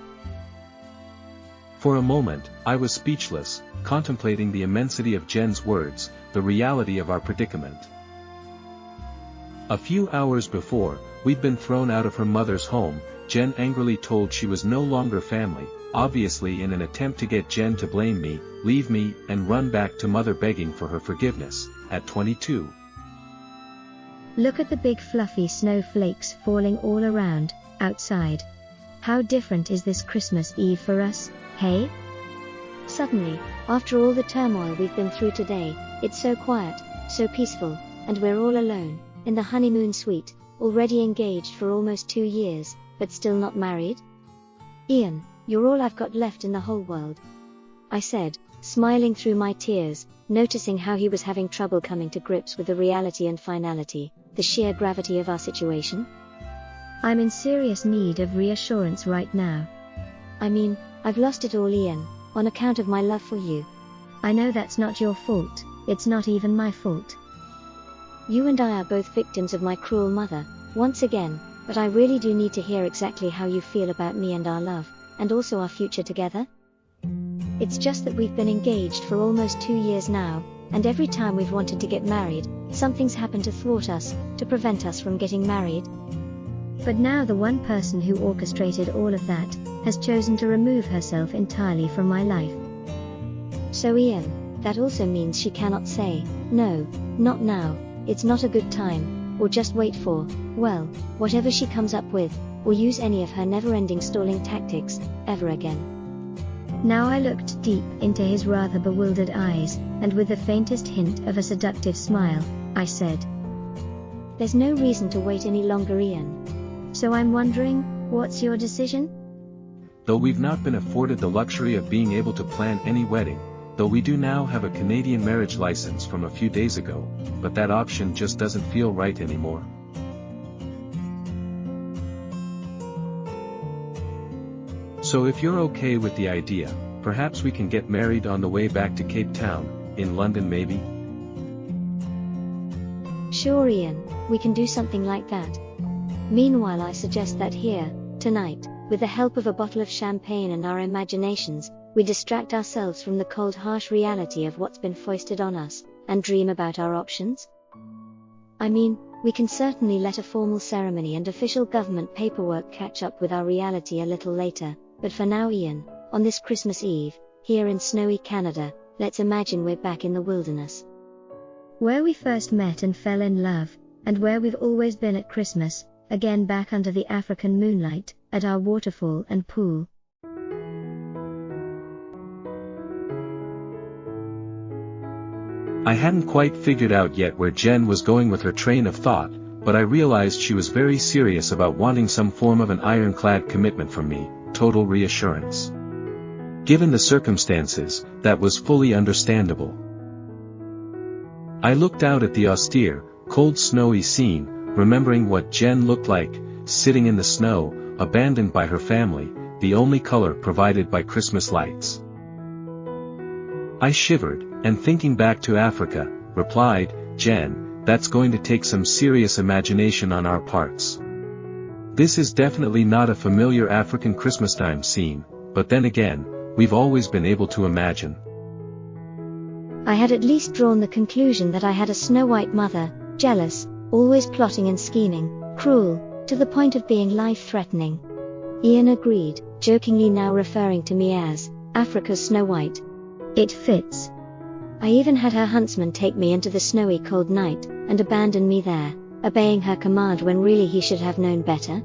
For a moment, I was speechless, contemplating the immensity of Jen's words, the reality of our predicament. A few hours before, we'd been thrown out of her mother's home. Jen angrily told she was no longer family, obviously in an attempt to get Jen to blame me, leave me, and run back to mother begging for her forgiveness, at 22. Look at the big fluffy snowflakes falling all around, outside. How different is this Christmas Eve for us, hey? Suddenly, after all the turmoil we've been through today, it's so quiet, so peaceful, and we're all alone, in the honeymoon suite, already engaged for almost 2 years, but still not married? Ian, you're all I've got left in the whole world, I said, smiling through my tears, noticing how he was having trouble coming to grips with the reality and finality, the sheer gravity of our situation. I'm in serious need of reassurance right now. I mean, I've lost it all, Ian, on account of my love for you. I know that's not your fault, it's not even my fault. You and I are both victims of my cruel mother, once again, but I really do need to hear exactly how you feel about me and our love, and also our future together. It's just that we've been engaged for almost 2 years now, and every time we've wanted to get married, something's happened to thwart us, to prevent us from getting married. But now the one person who orchestrated all of that, has chosen to remove herself entirely from my life. So Ian, that also means she cannot say, no, not now, it's not a good time, or just wait for, well, whatever she comes up with, or use any of her never-ending stalling tactics, ever again. Now I looked deep into his rather bewildered eyes, and with the faintest hint of a seductive smile, I said, there's no reason to wait any longer, Ian. So I'm wondering, what's your decision? Though we've not been afforded the luxury of being able to plan any wedding, though we do now have a Canadian marriage license from a few days ago, but that option just doesn't feel right anymore. So if you're okay with the idea, perhaps we can get married on the way back to Cape Town, in London maybe? Sure, Ian, we can do something like that. Meanwhile, I suggest that here, tonight, with the help of a bottle of champagne and our imaginations, we distract ourselves from the cold, harsh reality of what's been foisted on us, and dream about our options. I mean, we can certainly let a formal ceremony and official government paperwork catch up with our reality a little later, but for now, Ian, on this Christmas Eve, here in snowy Canada, let's imagine we're back in the wilderness. Where we first met and fell in love, and where we've always been at Christmas, again back under the African moonlight, at our waterfall and pool. I hadn't quite figured out yet where Jen was going with her train of thought, but I realized she was very serious about wanting some form of an ironclad commitment from me, total reassurance. Given the circumstances, that was fully understandable. I looked out at the austere, cold snowy scene, remembering what Jen looked like, sitting in the snow, abandoned by her family, the only color provided by Christmas lights. I shivered, and thinking back to Africa, replied, Jen, that's going to take some serious imagination on our parts. This is definitely not a familiar African Christmastime scene, but then again, we've always been able to imagine. I had at least drawn the conclusion that I had a snow-white mother, jealous, always plotting and scheming, cruel, to the point of being life-threatening. Ian agreed, jokingly now referring to me as Africa's Snow White. It fits. I even had her huntsman take me into the snowy cold night, and abandon me there, obeying her command when really he should have known better.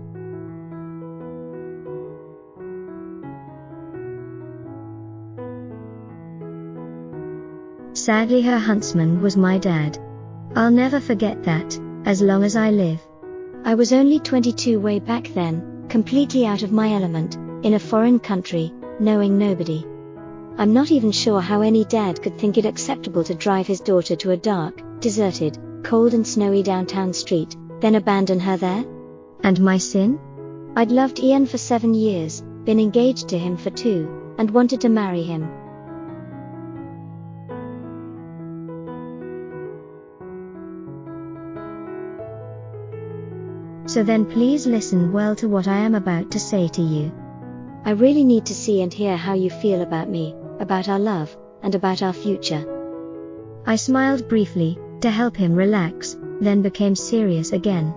Sadly, her huntsman was my dad. I'll never forget that, as long as I live. I was only 22 way back then, completely out of my element, in a foreign country, knowing nobody. I'm not even sure how any dad could think it acceptable to drive his daughter to a dark, deserted, cold and snowy downtown street, then abandon her there? And my sin? I'd loved Ian for 7 years, been engaged to him for 2, and wanted to marry him. So then please listen well to what I am about to say to you. I really need to see and hear how you feel about me, about our love, and about our future. I smiled briefly, to help him relax, then became serious again.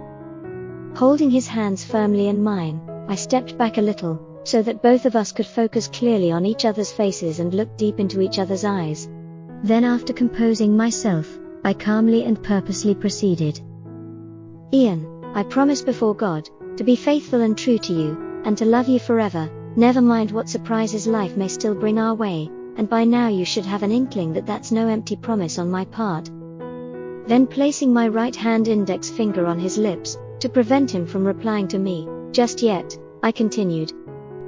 Holding his hands firmly in mine, I stepped back a little, so that both of us could focus clearly on each other's faces and look deep into each other's eyes. Then, after composing myself, I calmly and purposely proceeded. Ian, I promise before God, to be faithful and true to you, and to love you forever, never mind what surprises life may still bring our way, and by now you should have an inkling that that's no empty promise on my part. Then, placing my right hand index finger on his lips, to prevent him from replying to me, just yet, I continued.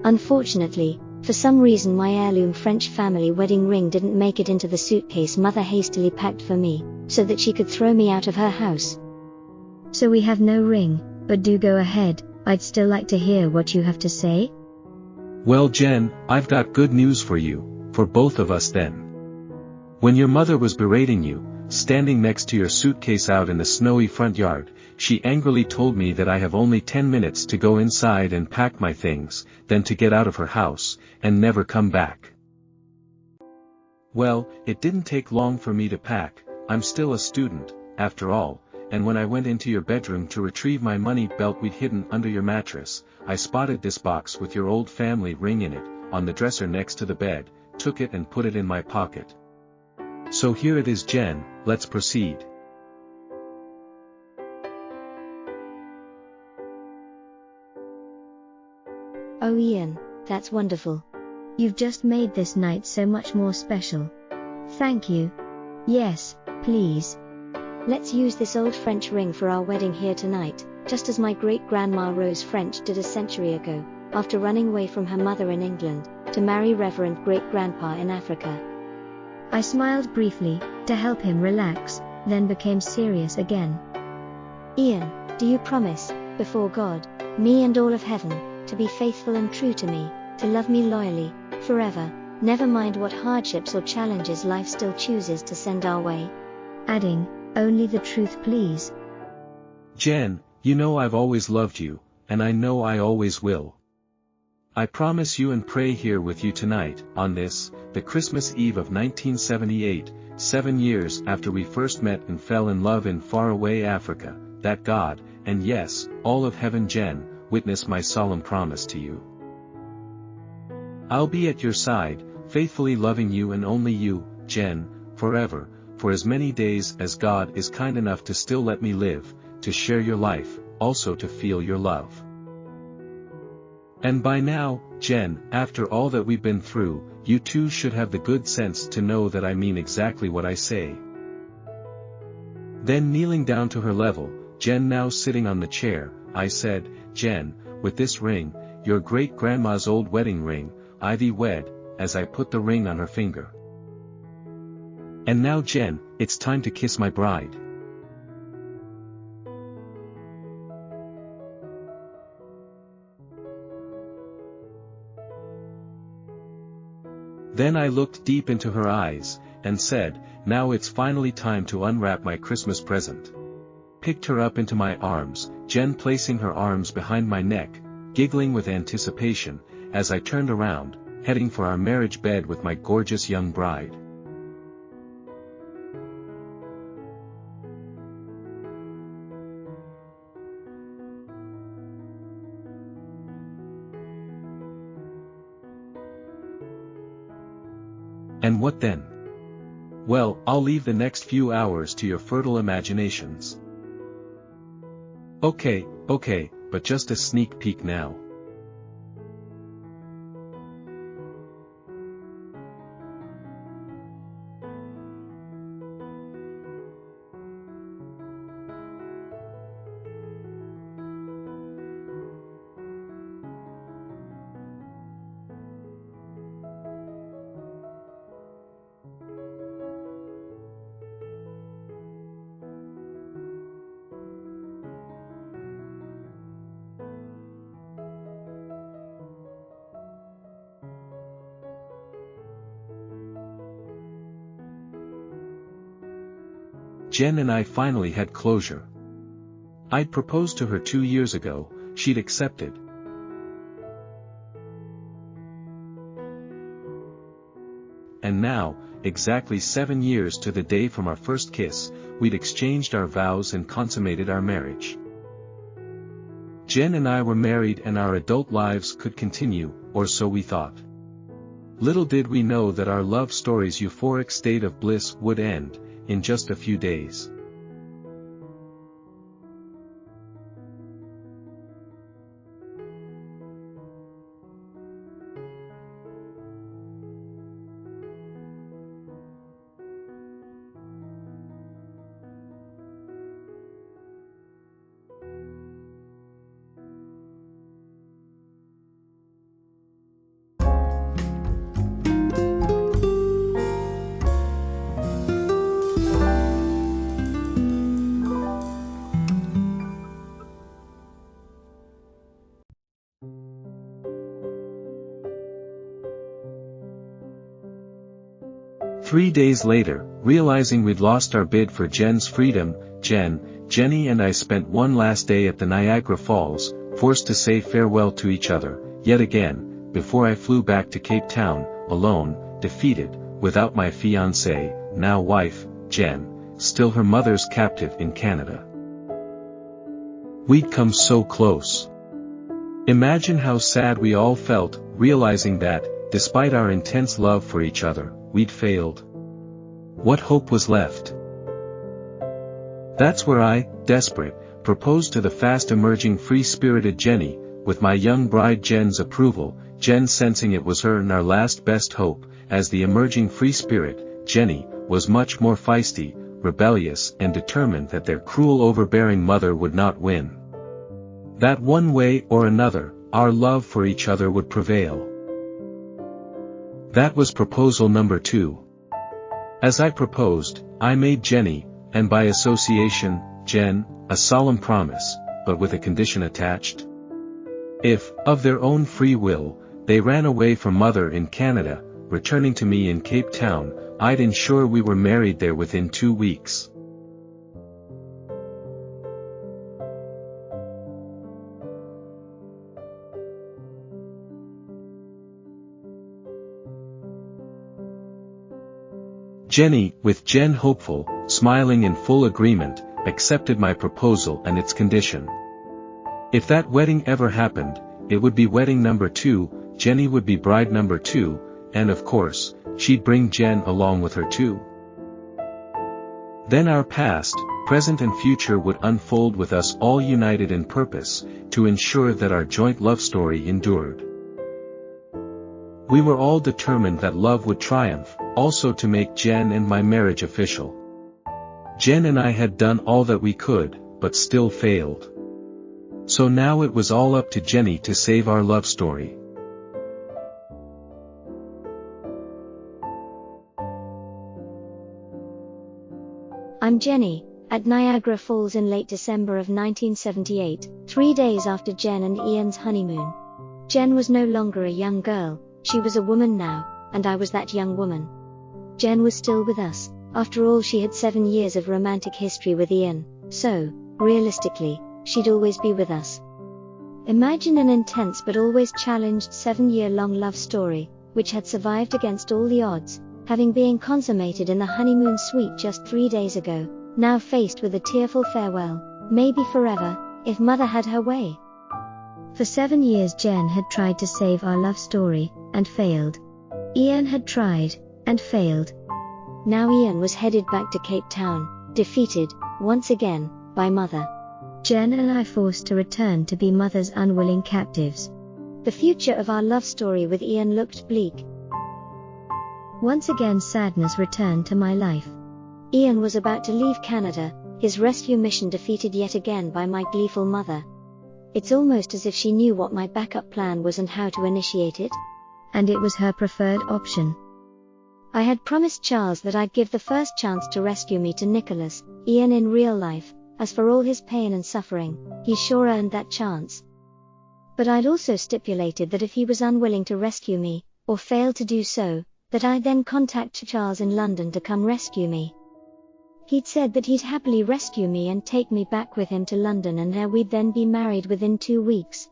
Unfortunately, for some reason my heirloom French family wedding ring didn't make it into the suitcase Mother hastily packed for me, so that she could throw me out of her house. So we have no ring, but do go ahead, I'd still like to hear what you have to say. Well, Jen, I've got good news for you, for both of us then. When your mother was berating you, standing next to your suitcase out in the snowy front yard, she angrily told me that I have only 10 minutes to go inside and pack my things, then to get out of her house, and never come back. Well, it didn't take long for me to pack, I'm still a student, after all, and when I went into your bedroom to retrieve my money belt we'd hidden under your mattress, I spotted this box with your old family ring in it, on the dresser next to the bed, took it and put it in my pocket. So here it is, Jen, let's proceed. Oh Ian, that's wonderful. You've just made this night so much more special. Thank you. Yes, please. Let's use this old French ring for our wedding here tonight, just as my great-grandma Rose French did a century ago, after running away from her mother in England, to marry Reverend Great-Grandpa in Africa. I smiled briefly, to help him relax, then became serious again. Ian, do you promise, before God, me and all of heaven, to be faithful and true to me, to love me loyally, forever, never mind what hardships or challenges life still chooses to send our way? Adding, only the truth please. Jen, you know I've always loved you, and I know I always will. I promise you and pray here with you tonight, on this, the Christmas Eve of 1978, 7 years after we first met and fell in love in faraway Africa, that God, and yes, all of heaven, Jen, witness my solemn promise to you. I'll be at your side, faithfully loving you and only you, Jen, forever, for as many days as God is kind enough to still let me live, to share your life, also to feel your love. And by now, Jen, after all that we've been through, you too should have the good sense to know that I mean exactly what I say. Then kneeling down to her level, Jen now sitting on the chair, I said, Jen, with this ring, your great-grandma's old wedding ring, I thee wed, as I put the ring on her finger. And now, Jen, it's time to kiss my bride. Then I looked deep into her eyes, and said, now it's finally time to unwrap my Christmas present. Picked her up into my arms, Jen placing her arms behind my neck, giggling with anticipation, as I turned around, heading for our marriage bed with my gorgeous young bride. And what then? Well, I'll leave the next few hours to your fertile imaginations. Okay, but just a sneak peek now. Jen and I finally had closure. I'd proposed to her 2 years ago, she'd accepted. And now, exactly 7 years to the day from our first kiss, we'd exchanged our vows and consummated our marriage. Jen and I were married and our adult lives could continue, or so we thought. Little did we know that our love story's euphoric state of bliss would end in just a few days. Three days later, realizing we'd lost our bid for Jen's freedom, Jenny and I spent one last day at the Niagara Falls, forced to say farewell to each other, yet again, before I flew back to Cape Town, alone, defeated, without my fiancée, now wife, Jen, still her mother's captive in Canada. We'd come so close. Imagine how sad we all felt, realizing that, despite our intense love for each other, we'd failed. What hope was left? That's where I, desperate, proposed to the fast-emerging free-spirited Jenny, with my young bride Jen's approval, Jen sensing it was her and our last best hope, as the emerging free spirit, Jenny, was much more feisty, rebellious and determined that their cruel overbearing mother would not win. That one way or another, our love for each other would prevail. That was proposal number 2. As I proposed, I made Jenny, and by association, Jen, a solemn promise, but with a condition attached. If, of their own free will, they ran away from mother in Canada, returning to me in Cape Town, I'd ensure we were married there within 2 weeks. Jenny, with Jen hopeful, smiling in full agreement, accepted my proposal and its condition. If that wedding ever happened, it would be wedding number 2, Jenny would be bride number 2, and of course, she'd bring Jen along with her too. Then our past, present and future would unfold with us all united in purpose, to ensure that our joint love story endured. We were all determined that love would triumph, also to make Jen and my marriage official. Jen and I had done all that we could, but still failed. So now it was all up to Jenny to save our love story. I'm Jenny, at Niagara Falls in late December of 1978, 3 days after Jen and Ian's honeymoon. Jen was no longer a young girl, she was a woman now, and I was that young woman. Jen was still with us, after all she had 7 years of romantic history with Ian, so, realistically, she'd always be with us. Imagine an intense but always challenged 7-year-long love story, which had survived against all the odds, having been consummated in the honeymoon suite just 3 days ago, now faced with a tearful farewell, maybe forever, if mother had her way. For 7 years Jen had tried to save our love story, and failed. Ian had tried, and failed. Now Ian was headed back to Cape Town, defeated, once again, by mother. Jen and I forced to return to be mother's unwilling captives. The future of our love story with Ian looked bleak. Once again sadness returned to my life. Ian was about to leave Canada, his rescue mission defeated yet again by my gleeful mother. It's almost as if she knew what my backup plan was and how to initiate it. And it was her preferred option. I had promised Charles that I'd give the first chance to rescue me to Nicholas, Ian in real life. As for all his pain and suffering, he sure earned that chance. But I'd also stipulated that if he was unwilling to rescue me, or failed to do so, that I'd then contact Charles in London to come rescue me. He'd said that he'd happily rescue me and take me back with him to London and there we'd then be married within 2 weeks.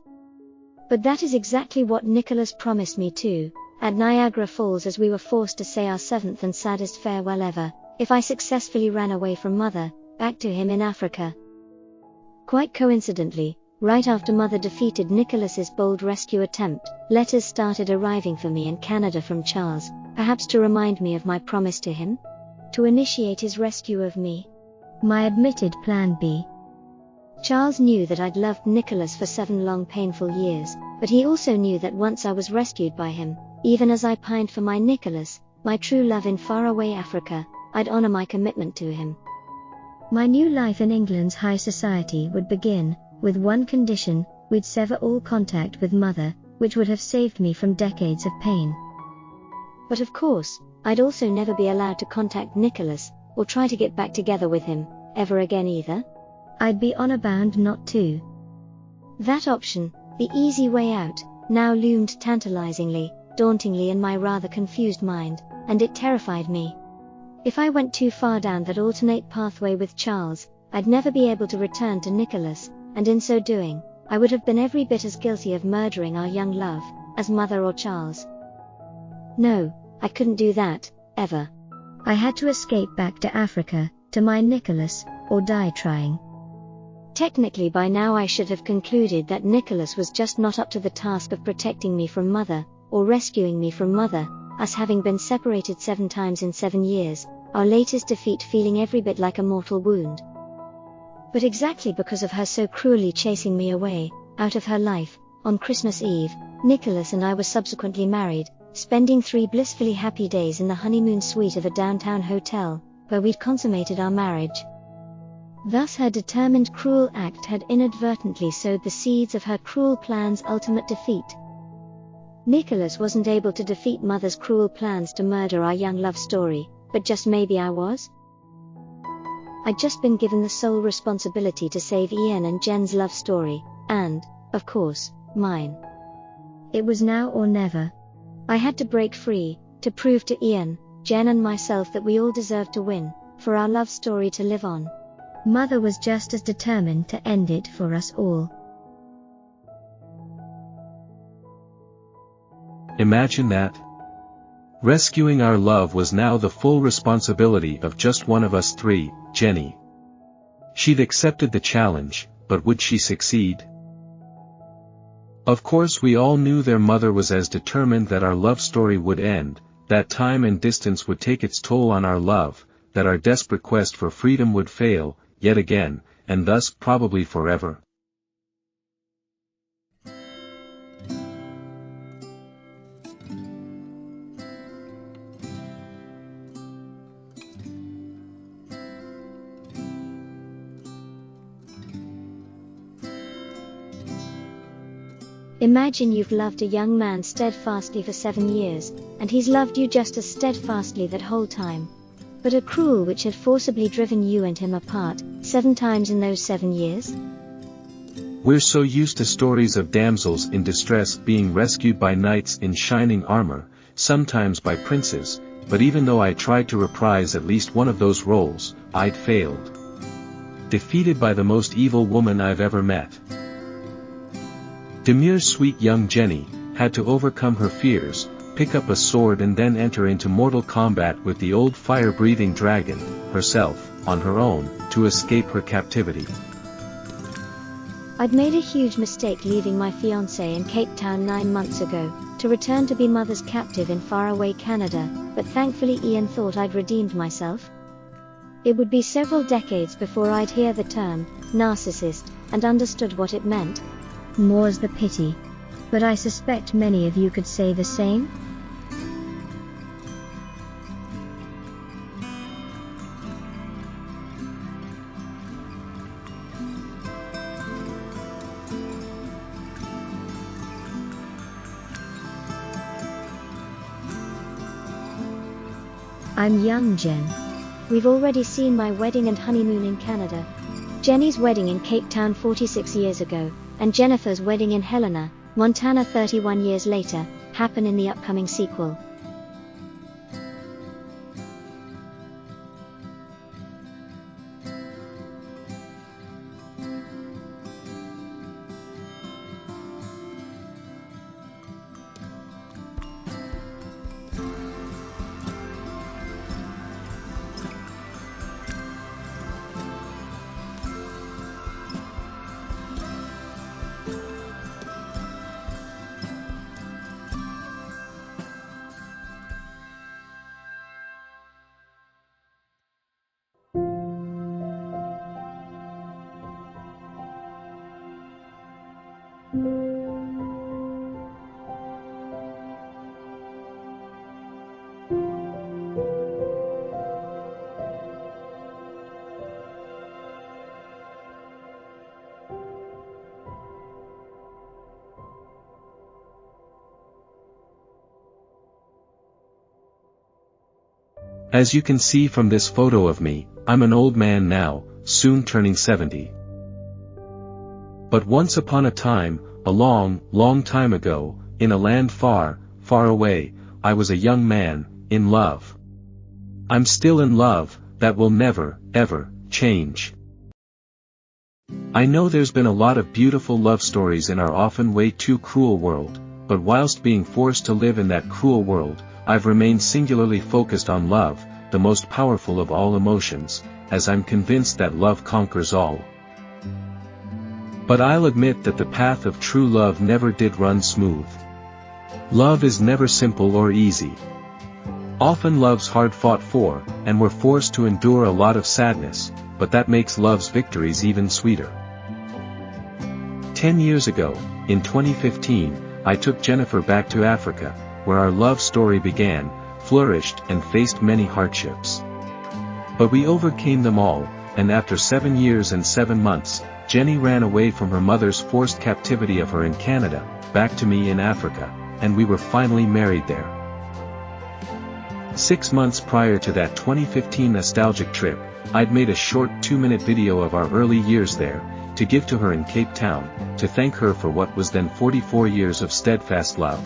But that is exactly what Nicholas promised me too, at Niagara Falls as we were forced to say our 7th and saddest farewell ever, if I successfully ran away from mother, back to him in Africa. Quite coincidentally, Right after Mother defeated Nicholas's bold rescue attempt, letters started arriving for me in Canada from Charles, perhaps to remind me of my promise to him, to initiate his rescue of me. My admitted plan B. Charles knew that I'd loved Nicholas for 7 long painful years, but he also knew that once I was rescued by him, even as I pined for my Nicholas, my true love in faraway Africa, I'd honor my commitment to him. My new life in England's high society would begin, with one condition: we'd sever all contact with Mother, which would have saved me from decades of pain. But of course, I'd also never be allowed to contact Nicholas, or try to get back together with him, ever again either. I'd be honor-bound not to. That option, the easy way out, now loomed tantalizingly, dauntingly in my rather confused mind, and it terrified me. If I went too far down that alternate pathway with Charles, I'd never be able to return to Nicholas, and in so doing, I would have been every bit as guilty of murdering our young love, as Mother or Charles. No, I couldn't do that, ever. I had to escape back to Africa, to my Nicholas, or die trying. Technically by now I should have concluded that Nicholas was just not up to the task of protecting me from Mother, or rescuing me from Mother, us having been separated 7 times in 7 years, our latest defeat feeling every bit like a mortal wound. But exactly because of her so cruelly chasing me away, out of her life, on Christmas Eve, Nicholas and I were subsequently married, spending 3 blissfully happy days in the honeymoon suite of a downtown hotel, where we'd consummated our marriage. Thus her determined cruel act had inadvertently sowed the seeds of her cruel plan's ultimate defeat. Nicholas wasn't able to defeat Mother's cruel plans to murder our young love story, but just maybe I was? I'd just been given the sole responsibility to save Ian and Jen's love story, and, of course, mine. It was now or never. I had to break free, to prove to Ian, Jen and myself that we all deserved to win, for our love story to live on. Mother was just as determined to end it for us all. Imagine that. Rescuing our love was now the full responsibility of just one of us 3, Jenny. She'd accepted the challenge, but would she succeed? Of course we all knew their mother was as determined that our love story would end, that time and distance would take its toll on our love, that our desperate quest for freedom would fail, yet again, and thus probably forever. Imagine you've loved a young man steadfastly for 7 years, and he's loved you just as steadfastly that whole time. But a cruel witch had forcibly driven you and him apart, 7 times in those 7 years? We're so used to stories of damsels in distress being rescued by knights in shining armor, sometimes by princes, but even though I tried to reprise at least one of those roles, I'd failed. Defeated by the most evil woman I've ever met. Demure sweet young Jenny had to overcome her fears, pick up a sword and then enter into mortal combat with the old fire-breathing dragon, herself, on her own, to escape her captivity. I'd made a huge mistake leaving my fiancé in Cape Town 9 months ago, to return to be Mother's captive in faraway Canada, but thankfully Ian thought I'd redeemed myself. It would be several decades before I'd hear the term, narcissist, and understood what it meant. More's the pity. But I suspect many of you could say the same. I'm young Jen. We've already seen my wedding and honeymoon in Canada. Jenny's wedding in Cape Town 46 years ago, and Jennifer's wedding in Helena, Montana 31 years later, happen in the upcoming sequel. As you can see from this photo of me, I'm an old man now, soon turning 70. But once upon a time, a long, long time ago, in a land far, far away, I was a young man, in love. I'm still in love, that will never, ever, change. I know there's been a lot of beautiful love stories in our often way too cruel world, but whilst being forced to live in that cruel world, I've remained singularly focused on love, the most powerful of all emotions, as I'm convinced that love conquers all. But I'll admit that the path of true love never did run smooth. Love is never simple or easy. Often love's hard fought for, and we're forced to endure a lot of sadness, but that makes love's victories even sweeter. 10 years ago, in 2015, I took Jennifer back to Africa, where our love story began, flourished and faced many hardships. But we overcame them all, and after 7 years and 7 months, Jenny ran away from her mother's forced captivity of her in Canada, back to me in Africa, and we were finally married there. 6 months prior to that 2015 nostalgic trip, I'd made a short 2-minute video of our early years there, to give to her in Cape Town, to thank her for what was then 44 years of steadfast love.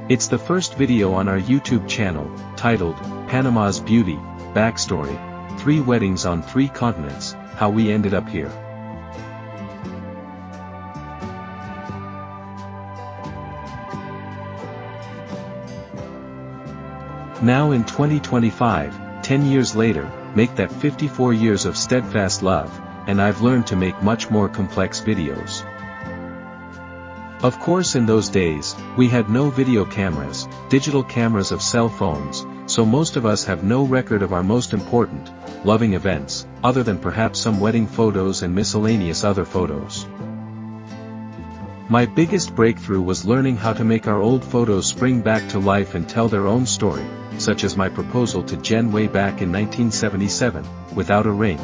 It's the first video on our YouTube channel, titled, Panama's Beauty, Backstory, 3 Weddings on 3 Continents, How We Ended Up Here. Now in 2025, 10 years later, make that 54 years of steadfast love, and I've learned to make much more complex videos. Of course in those days, we had no video cameras, digital cameras of cell phones, so most of us have no record of our most important, loving events, other than perhaps some wedding photos and miscellaneous other photos. My biggest breakthrough was learning how to make our old photos spring back to life and tell their own story, such as my proposal to Jen way back in 1977, without a ring.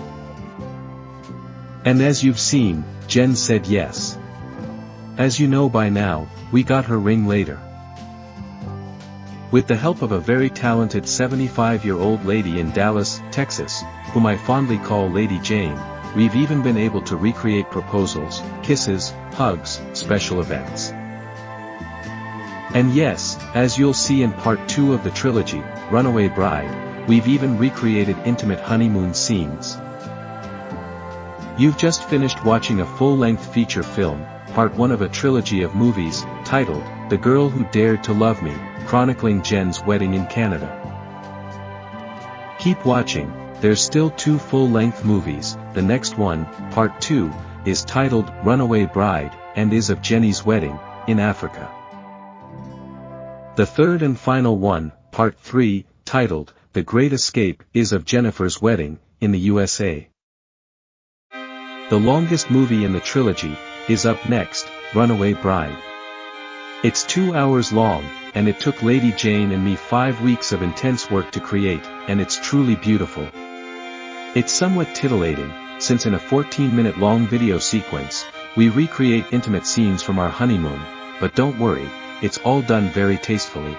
And as you've seen, Jen said yes. As you know by now, we got her ring later. With the help of a very talented 75-year-old lady in Dallas, Texas, whom I fondly call Lady Jane, we've even been able to recreate proposals, kisses, hugs, special events. And yes, as you'll see in part 2 of the trilogy, Runaway Bride, we've even recreated intimate honeymoon scenes. You've just finished watching a full-length feature film, part 1 of a trilogy of movies, titled, The Girl Who Dared to Love Me, chronicling Jen's wedding in Canada. Keep watching, there's still 2 full-length movies, the next one, part 2, is titled, Runaway Bride, and is of Jenny's wedding, in Africa. The third and final one, part 3, titled, The Great Escape, is of Jennifer's wedding, in the USA. The longest movie in the trilogy, is up next, Runaway Bride. It's 2 hours long, and it took Lady Jane and me 5 weeks of intense work to create, and it's truly beautiful. It's somewhat titillating, since in a 14-minute long video sequence, we recreate intimate scenes from our honeymoon, but don't worry, it's all done very tastefully.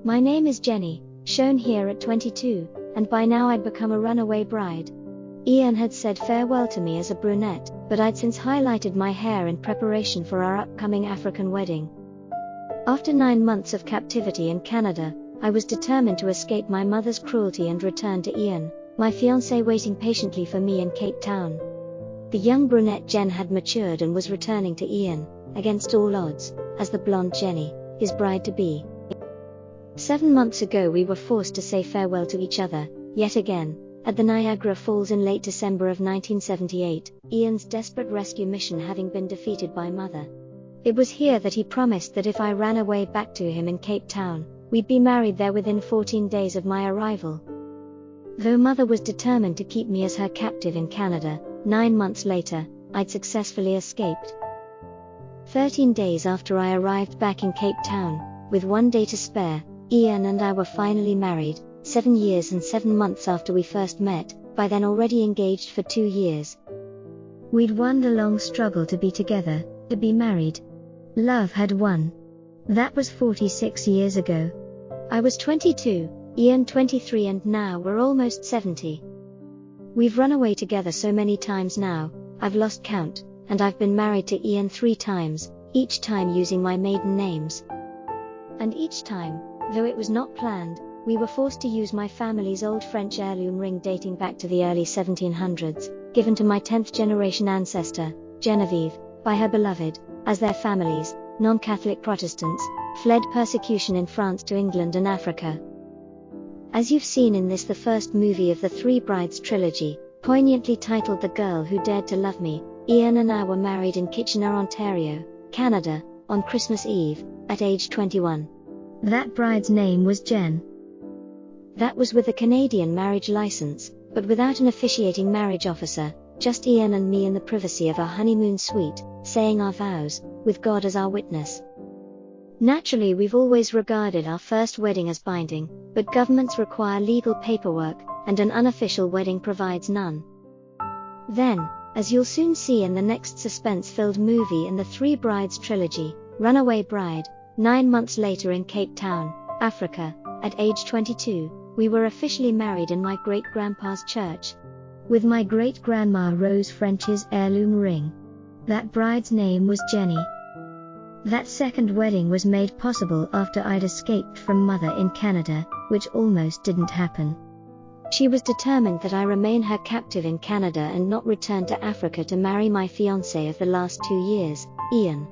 My name is Jenny, shown here at 22, and by now I'd become a runaway bride. Ian had said farewell to me as a brunette, but I'd since highlighted my hair in preparation for our upcoming African wedding. After 9 months of captivity in Canada, I was determined to escape my mother's cruelty and return to Ian, my fiancé waiting patiently for me in Cape Town. The young brunette Jen had matured and was returning to Ian, against all odds, as the blonde Jenny, his bride-to-be. 7 months ago we were forced to say farewell to each other, yet again, at the Niagara Falls in late December of 1978, Ian's desperate rescue mission having been defeated by Mother. It was here that he promised that if I ran away back to him in Cape Town, we'd be married there within 14 days of my arrival. Though Mother was determined to keep me as her captive in Canada, 9 months later, I'd successfully escaped. 13 days after I arrived back in Cape Town, with 1 day to spare, Ian and I were finally married, 7 years and 7 months after we first met, by then already engaged for 2 years. We'd won the long struggle to be together, to be married. Love had won. That was 46 years ago. I was 22, Ian 23, and now we're almost 70. We've run away together so many times now, I've lost count, and I've been married to Ian 3 times, each time using my maiden names. And each time, though it was not planned, we were forced to use my family's old French heirloom ring dating back to the early 1700s, given to my 10th generation ancestor, Genevieve, by her beloved, as their families, non-Catholic Protestants, fled persecution in France to England and Africa. As you've seen in this, the first movie of the Three Brides trilogy, poignantly titled The Girl Who Dared to Love Me, Ian and I were married in Kitchener, Ontario, Canada, on Christmas Eve, at age 21. That bride's name was Jen. That was with a Canadian marriage license, but without an officiating marriage officer, just Ian and me in the privacy of our honeymoon suite, saying our vows, with God as our witness. Naturally, we've always regarded our first wedding as binding, but governments require legal paperwork, and an unofficial wedding provides none. Then, as you'll soon see in the next suspense-filled movie in the Three Brides trilogy, Runaway Bride, 9 months later in Cape Town, Africa, at age 22, we were officially married in my great-grandpa's church. With my great-grandma Rose French's heirloom ring. That bride's name was Jenny. That second wedding was made possible after I'd escaped from Mother in Canada, which almost didn't happen. She was determined that I remain her captive in Canada and not return to Africa to marry my fiancé of the last 2 years, Ian.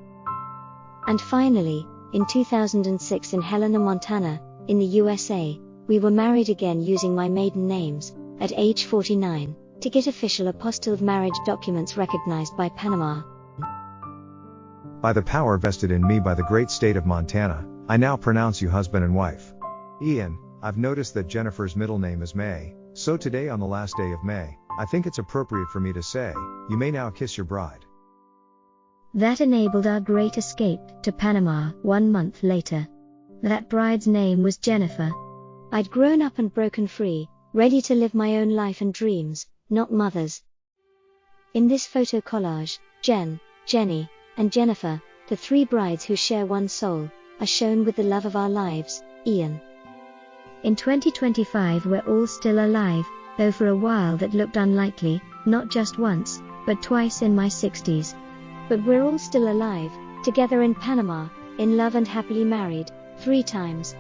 And finally, in 2006 in Helena, Montana, in the USA, we were married again using my maiden names, at age 49, to get official apostilled marriage documents recognized by Panama. By the power vested in me by the great state of Montana, I now pronounce you husband and wife. Ian, I've noticed that Jennifer's middle name is May, so today on the last day of May, I think it's appropriate for me to say, you may now kiss your bride. That enabled our great escape to Panama 1 month later. That bride's name was Jennifer. I'd grown up and broken free, ready to live my own life and dreams, not Mother's. In this photo collage, Jen, Jenny, and Jennifer, the 3 brides who share one soul, are shown with the love of our lives, Ian. In 2025 we're all still alive, though for a while that looked unlikely, not just once, but twice in my 60s. But we're all still alive, together in Panama, in love and happily married, 3 times.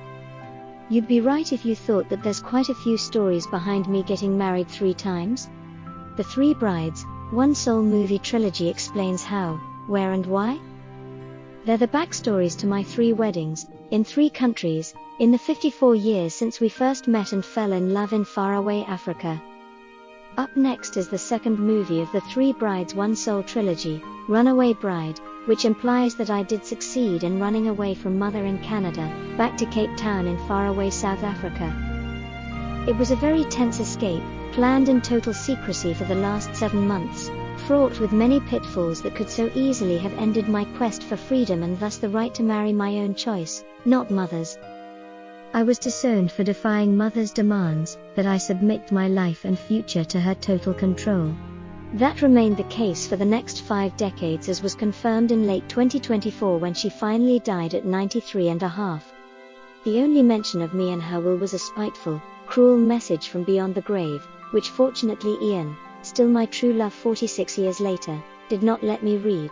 You'd be right if you thought that there's quite a few stories behind me getting married 3 times. The Three Brides, One Soul movie trilogy explains how, where and why. They're the backstories to my 3 weddings, in 3 countries, in the 54 years since we first met and fell in love in faraway Africa. Up next is the second movie of the Three Brides One Soul trilogy, Runaway Bride, which implies that I did succeed in running away from Mother in Canada, back to Cape Town in faraway South Africa. It was a very tense escape, planned in total secrecy for the last 7 months, fraught with many pitfalls that could so easily have ended my quest for freedom and thus the right to marry my own choice, not Mother's. I was disowned for defying Mother's demands, that I submit my life and future to her total control. That remained the case for the next 5 decades, as was confirmed in late 2024 when she finally died at 93 and a half. The only mention of me and her will was a spiteful, cruel message from beyond the grave, which fortunately Ian, still my true love 46 years later, did not let me read.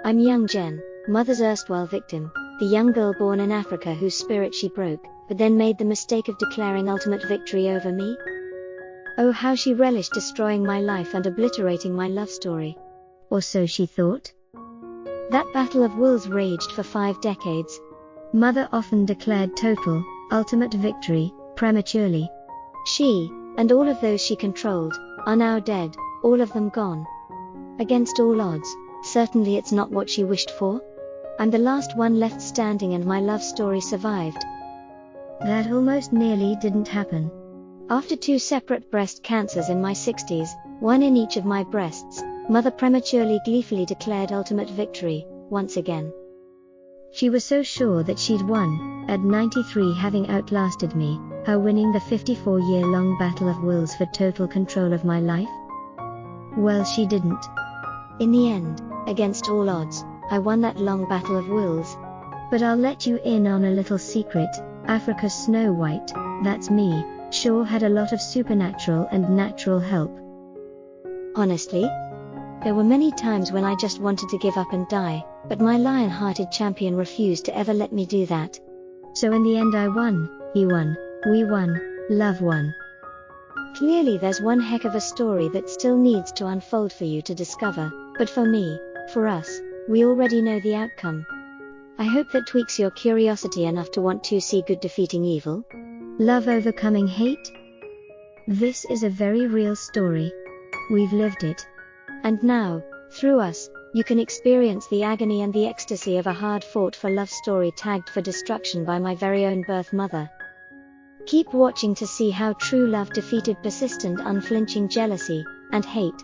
I'm young Jen, mother's erstwhile victim, the young girl born in Africa whose spirit she broke, but then made the mistake of declaring ultimate victory over me. Oh, how she relished destroying my life and obliterating my love story. Or so she thought. That battle of wills raged for 5 decades. Mother often declared total, ultimate victory, prematurely. She, and all of those she controlled, are now dead, all of them gone. Against all odds, certainly it's not what she wished for. I'm the last one left standing and my love story survived. That almost nearly didn't happen. After 2 separate breast cancers in my 60s, one in each of my breasts, Mother prematurely gleefully declared ultimate victory, once again. She was so sure that she'd won, at 93 having outlasted me, her winning the 54-year-long battle of wills for total control of my life. Well, she didn't. In the end, against all odds, I won that long battle of wills. But I'll let you in on a little secret, Africa's Snow White, that's me, sure had a lot of supernatural and natural help. Honestly, there were many times when I just wanted to give up and die, but my lion-hearted champion refused to ever let me do that. So in the end I won, he won, we won, love won. Clearly there's one heck of a story that still needs to unfold for you to discover, but for me, for us, we already know the outcome. I hope that tweaks your curiosity enough to want to see good defeating evil. Love overcoming hate? This is a very real story. We've lived it. And now, through us, you can experience the agony and the ecstasy of a hard-fought-for love story tagged for destruction by my very own birth mother. Keep watching to see how true love defeated persistent unflinching jealousy and hate.